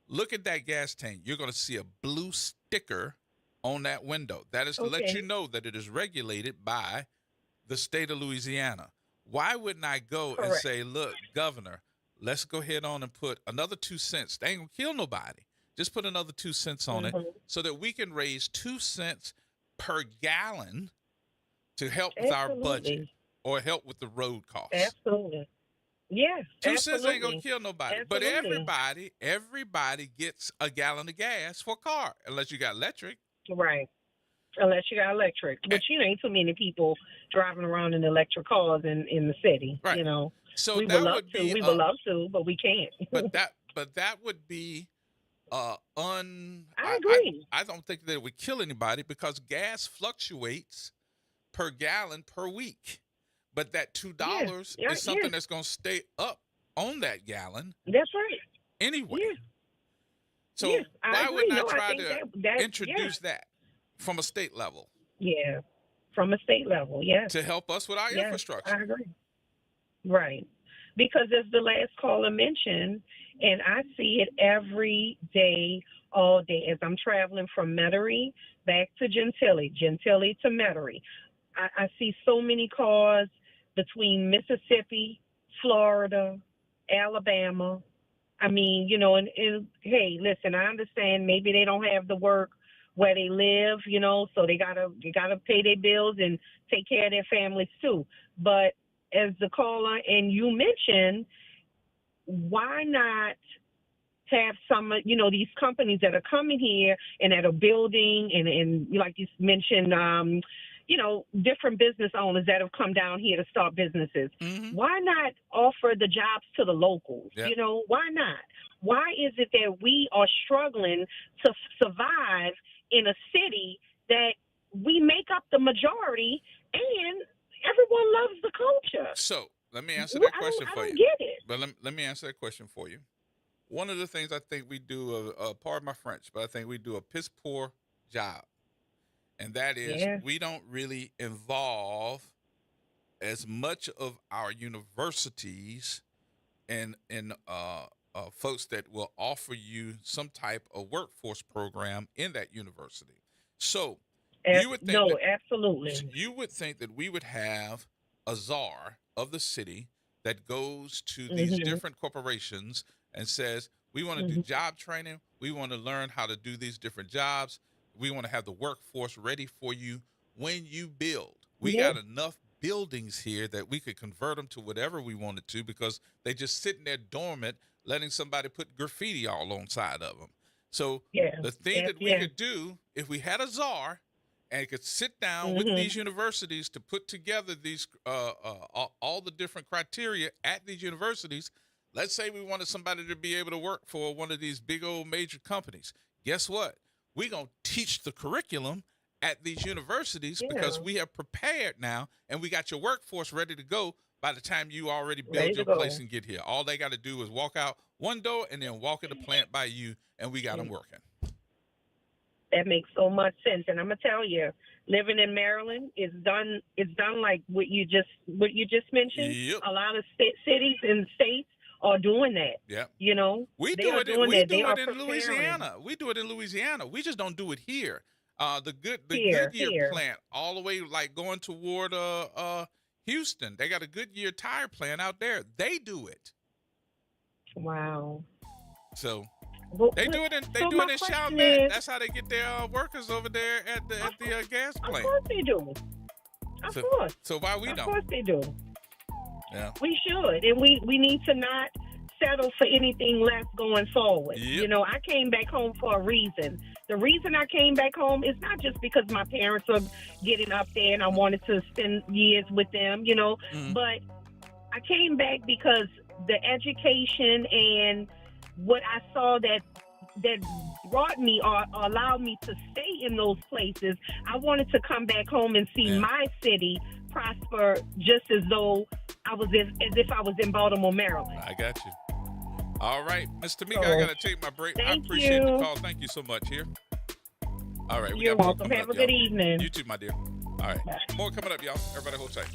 look at that gas tank. You're going to see a blue sticker on that window. That is to let you know that it is regulated by the state of Louisiana. Why wouldn't I go and say, look, Governor, let's go ahead on and put another 2 cents. They ain't going to kill nobody. Just put another 2 cents on it so that we can raise 2 cents per gallon to help with our budget or help with the road costs. Absolutely. Yes. 2 cents ain't going to kill nobody. But everybody gets a gallon of gas for a car, unless you got electric. Right. Unless you got electric. But ain't too many people driving around in electric cars in the city. Right. You know. So we that would love would to. be We would love to, but we can't. but that would be I agree. I don't think that it would kill anybody because gas fluctuates per gallon per week. But that $2 is something that's going to stay up on that gallon. That's right. Anyway. Yeah. So why wouldn't I try to introduce that from a state level? Yeah. From a state level, yes. To help us with our infrastructure. I agree. Right. Because as the last caller mentioned, and I see it every day, all day, as I'm traveling from Metairie back to Gentilly to Metairie. I see so many cars between Mississippi, Florida, Alabama. I mean, you know, and hey, listen, I understand maybe they don't have the work where they live, you know, so they gotta pay their bills and take care of their families too. But as the caller and you mentioned, why not have some, you know, these companies that are coming here and that are building and like you mentioned, you know, different business owners that have come down here to start businesses. Why not offer the jobs to the locals? You know, why not? Why is it that we are struggling to survive in a city that we make up the majority and everyone loves the culture? So let me answer that question for you. I don't get it. But let me answer that question for you. One of the things I think we do, pardon my French, but I think we do a piss poor job. And that is we don't really involve as much of our universities and folks that will offer you some type of workforce program in that university. So you would think absolutely. You would think that we would have a czar of the city that goes to these different corporations and says, we want to do job training. We want to learn how to do these different jobs. We want to have the workforce ready for you when you build. We got enough buildings here that we could convert them to whatever we wanted to because they just sitting there dormant, letting somebody put graffiti all on side of them. So the thing that we could do if we had a czar and could sit down with these universities to put together these all the different criteria at these universities. Let's say we wanted somebody to be able to work for one of these big old major companies. Guess what? We're going to teach the curriculum at these universities because we have prepared now and we got your workforce ready to go by the time you already build your place and get here. All they got to do is walk out one door and then walk in the plant by you, and we got them working. That makes so much sense. And I'm going to tell you, living in Maryland is done like what you just mentioned. Yep. A lot of cities and states are doing that. Yeah. You know, we do it in Louisiana. We do it in Louisiana. We just don't do it here. The Goodyear plant, all the way like going toward Houston. They got a Goodyear tire plant out there. They do it. Wow. So they do it in Chalmette. That's how they get their workers over there at the gas plant. Of course they do. Of course. So why we don't? Of course they do. Yeah. We should, and we need to not settle for anything less going forward. Yep. You know, I came back home for a reason. The reason I came back home is not just because my parents are getting up there and I wanted to spend years with them, you know, but I came back because the education and what I saw that brought me or allowed me to stay in those places, I wanted to come back home and see my city prosper just as though as if I was in Baltimore, Maryland. I got you. All right, Ms. Tamika, So, I got to take my break. I thank appreciate the you. call. Thank you so much here. All right. You're got more welcome. coming Have up, a good y'all. evening. You too, my dear. All right. More coming up, y'all. Everybody hold tight.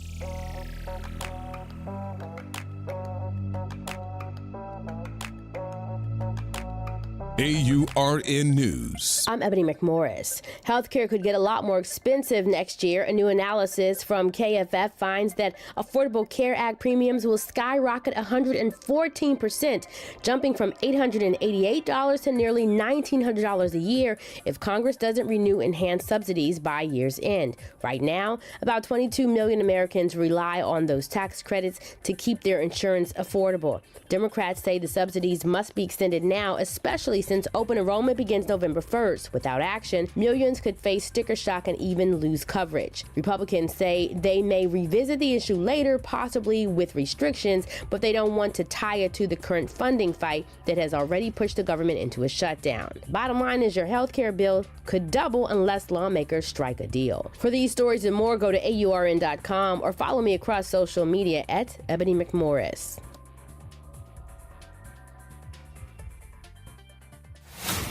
AURN News. I'm Ebony McMorris. Healthcare could get a lot more expensive next year. A new analysis from KFF finds that Affordable Care Act premiums will skyrocket 114%, jumping from $888 to nearly $1,900 a year if Congress doesn't renew enhanced subsidies by year's end. Right now, about 22 million Americans rely on those tax credits to keep their insurance affordable. Democrats say the subsidies must be extended now, especially since open enrollment begins November 1st. Without action, millions could face sticker shock and even lose coverage. Republicans say they may revisit the issue later, possibly with restrictions, but they don't want to tie it to the current funding fight that has already pushed the government into a shutdown. Bottom line is your health care bill could double unless lawmakers strike a deal. For these stories and more, go to AURN.com or follow me across social media at Ebony McMorris.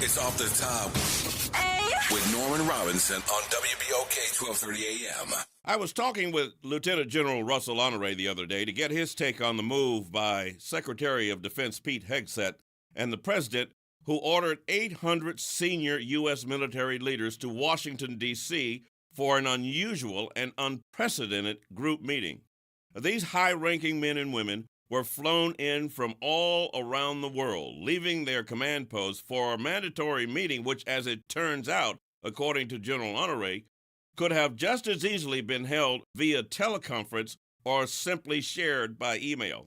It's Off the Top with Norman Robinson on WBOK 1230 AM. I was talking with Lieutenant General Russell Honore the other day to get his take on the move by Secretary of Defense Pete Hegseth and the President, who ordered 800 senior U.S. military leaders to Washington, D.C. for an unusual and unprecedented group meeting. These high-ranking men and women were flown in from all around the world, leaving their command posts for a mandatory meeting, which, as it turns out, according to General Honore, could have just as easily been held via teleconference or simply shared by email.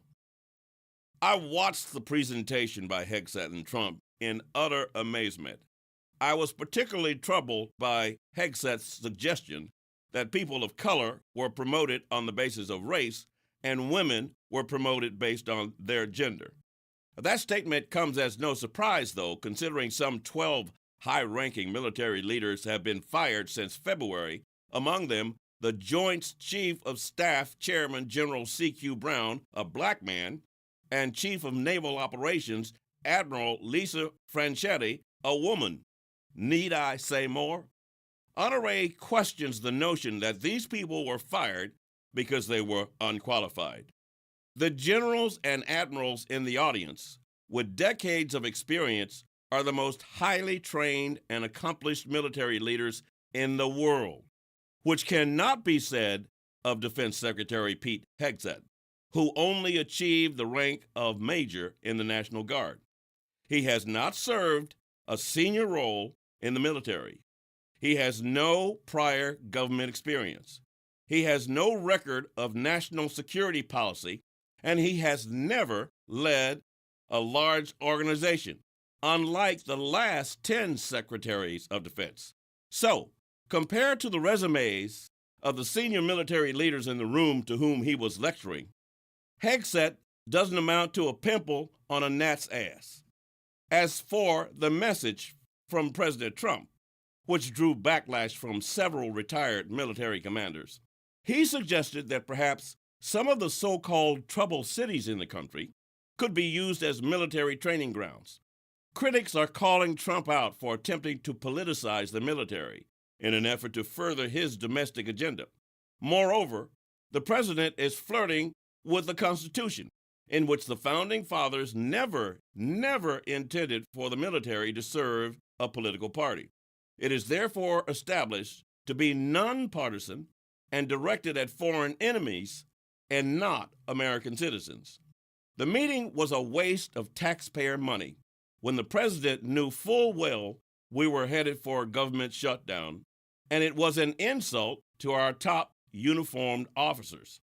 I watched the presentation by Hegseth and Trump in utter amazement. I was particularly troubled by Hegseth's suggestion that people of color were promoted on the basis of race and women were promoted based on their gender. That statement comes as no surprise, though, considering some 12 high-ranking military leaders have been fired since February, among them the Joint Chief of Staff Chairman General C.Q. Brown, a black man, and Chief of Naval Operations Admiral Lisa Franchetti, a woman. Need I say more? Honore questions the notion that these people were fired because they were unqualified. The generals and admirals in the audience, with decades of experience, are the most highly trained and accomplished military leaders in the world, which cannot be said of Defense Secretary Pete Hegseth, who only achieved the rank of major in the National Guard. He has not served a senior role in the military. He has no prior government experience. He has no record of national security policy, and he has never led a large organization, unlike the last 10 secretaries of defense. So, compared to the resumes of the senior military leaders in the room to whom he was lecturing, Hegseth doesn't amount to a pimple on a gnat's ass. As for the message from President Trump, which drew backlash from several retired military commanders, he suggested that perhaps some of the so-called troubled cities in the country could be used as military training grounds. Critics are calling Trump out for attempting to politicize the military in an effort to further his domestic agenda. Moreover, the president is flirting with the Constitution, in which the Founding Fathers never intended for the military to serve a political party. It is therefore established to be nonpartisan and directed at foreign enemies and not American citizens. The meeting was a waste of taxpayer money when the president knew full well we were headed for a government shutdown, and it was an insult to our top uniformed officers.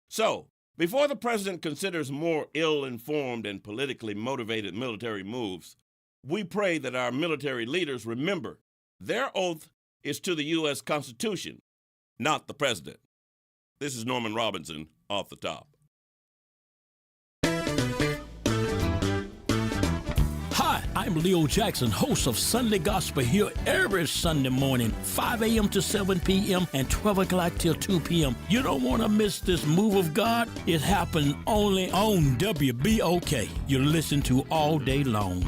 So, before the president considers more ill-informed and politically motivated military moves, we pray that our military leaders remember their oath is to the U.S. Constitution, not the president. This is Norman Robinson, Off the Top. Hi, I'm I'm Leo Jackson, host of Sunday Gospel here every Sunday morning, 5 a.m. to 7 p.m. and 12 o'clock till 2 p.m. You don't want to miss this move of God. It happens only on WBOK. You listen to all day long.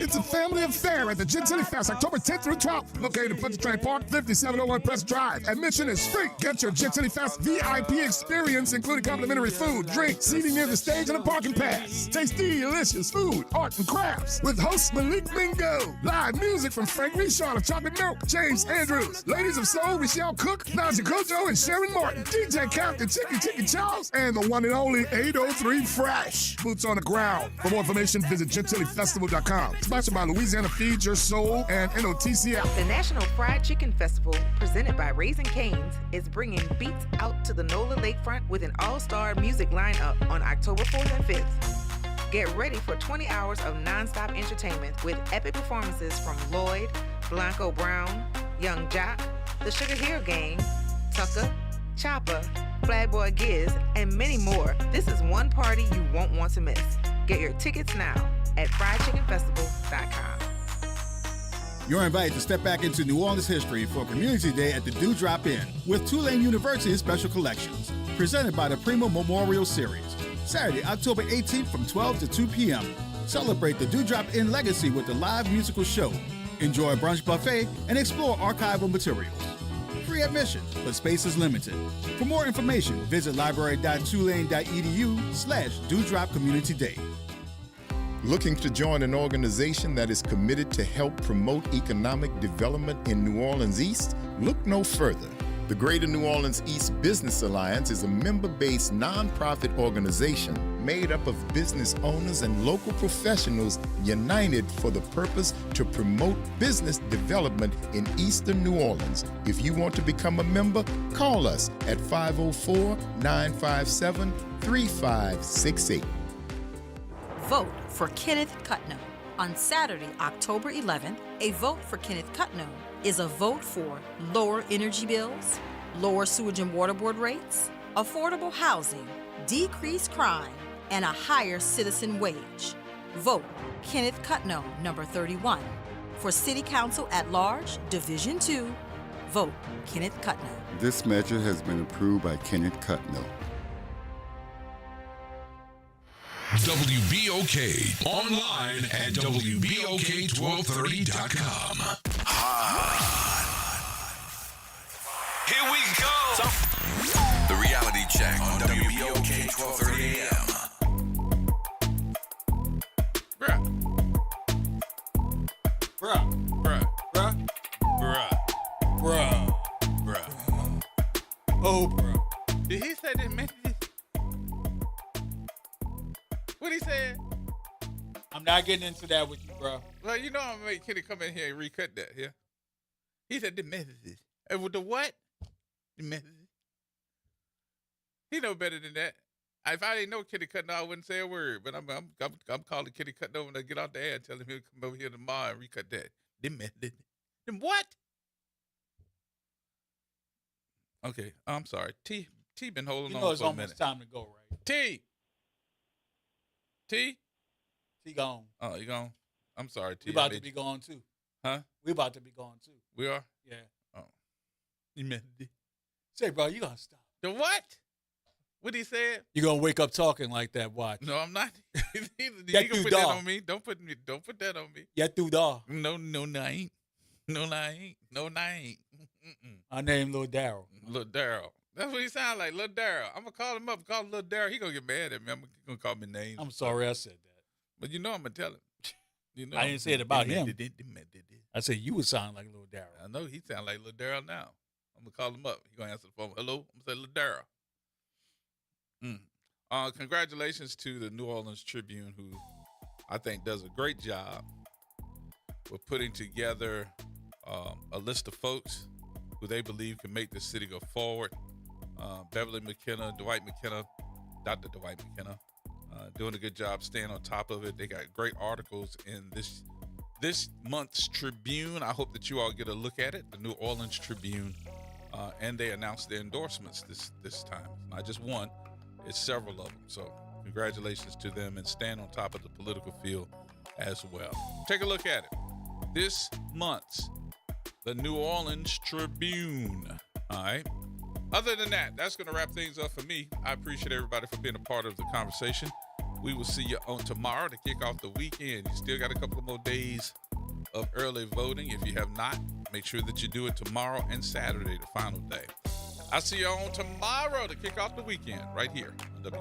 It's a family affair at the Gentilly Fest, October 10th through 12th. Located in Punta Train Park, 5701 Press Drive. Admission is free. Get your Gentilly Fest VIP experience, including complimentary food, drink, seating near the stage, and a parking pass. Taste delicious food, art, and crafts with host Malik Mingo. Live music from Frank Richard of Chocolate Milk, James Andrews, Ladies of Soul, Michelle Cook, Naja Kojo, and Sharon Martin, DJ Captain Chicky Charles, and the one and only 803 Fresh. Boots on the ground. For more information, visit GentillyFestival.com. Sponsored by Louisiana Feed Your Soul and NOTCF. The National Fried Chicken Festival, presented by Raising Cane's, is bringing beats out to the NOLA Lakefront with an all-star music lineup on October 4th and 5th. Get ready for 20 hours of nonstop entertainment with epic performances from Lloyd, Blanco Brown, Young Jock, The Sugar Hill Gang, Tucker, Chopper, Flatboy Giz, and many more. This is one party you won't want to miss. Get your tickets now at friedchickenfestival.com. You're invited to step back into New Orleans history for Community Day at the Dewdrop Inn with Tulane University's Special Collections, presented by the Primo Memorial Series. Saturday, October 18th from 12 to 2 p.m. Celebrate the Dewdrop Inn legacy with a live musical show. Enjoy a brunch buffet and explore archival materials. Free admission, but space is limited. For more information, visit library.tulane.edu/Dewdrop Community Day. Looking to join an organization that is committed to help promote economic development in New Orleans East? Look no further. The Greater New Orleans East Business Alliance is a member-based nonprofit organization made up of business owners and local professionals united for the purpose to promote business development in Eastern New Orleans. If you want to become a member, call us at 504-957-3568. Vote for Kenneth Cutno. On Saturday, October 11th, a vote for Kenneth Cutno is a vote for lower energy bills, lower sewage and water board rates, affordable housing, decreased crime, and a higher citizen wage. Vote Kenneth Cutno, number 31. For City Council at Large, Division 2, vote Kenneth Cutno. This measure has been approved by Kenneth Cutno. WBOK. Online at WBOK1230.com. Here we go. The Reality Check on WBOK 1230 AM. Oh, bruh. Did he say this message? What he said? I'm not getting into that with you, bro. Well, you know I'm gonna make Kenny come in here and recut that here. He said the messages. And with the what? The messages. He know better than that. If I didn't know Kenny Cutno, I wouldn't say a word. But I'm calling Kenny Cutno when I get off the air and tell him he'll come over here tomorrow and recut that. The messages. Them what? Okay, I'm sorry. T been holding on for a minute. It's almost time to go, right? T gone. Oh, you gone? I'm sorry, T. We about to be gone too. Huh? We about to be gone too. We are? Yeah. Oh. You meant Say, bro, you gonna stop. The what? What he said? You gonna wake up talking like that, watch. No, I'm not. You Get can through put that dog. on me. Don't put that on me. Get through dog. No, I ain't. No, I ain't. No, I ain't. I named Lil Daryl. Lil Daryl. That's what he sound like, Lil Daryl. I'm gonna call him up, call him Lil Daryl. He gonna get mad at me. I'm gonna call me names. I'm sorry I said that. But you know I'm gonna tell him. You know I didn't say it about him. I I said you would sound like Lil Daryl. I know he sound like Lil Daryl now. I'm gonna call him up. He gonna answer the phone. Hello, I'm gonna say Lil Daryl. Congratulations to the New Orleans Tribune, who I think does a great job with putting together a list of folks who they believe can make the city go forward. Beverly McKenna, Dwight McKenna, Dr. Dwight McKenna, doing a good job staying on top of it. They got great articles in this month's Tribune. I hope that you all get a look at it, the New Orleans Tribune, and they announced their endorsements this time. Not just one, it's several of them. So congratulations to them, and stand on top of the political field as well. Take a look at it. This month's the New Orleans Tribune. All right. Other than that, that's going to wrap things up for me. I appreciate everybody for being a part of the conversation. We will see you on tomorrow to kick off the weekend. You still got a couple of more days of early voting. If you have not, make sure that you do it tomorrow and Saturday, the final day. I'll see you on tomorrow to kick off the weekend right here on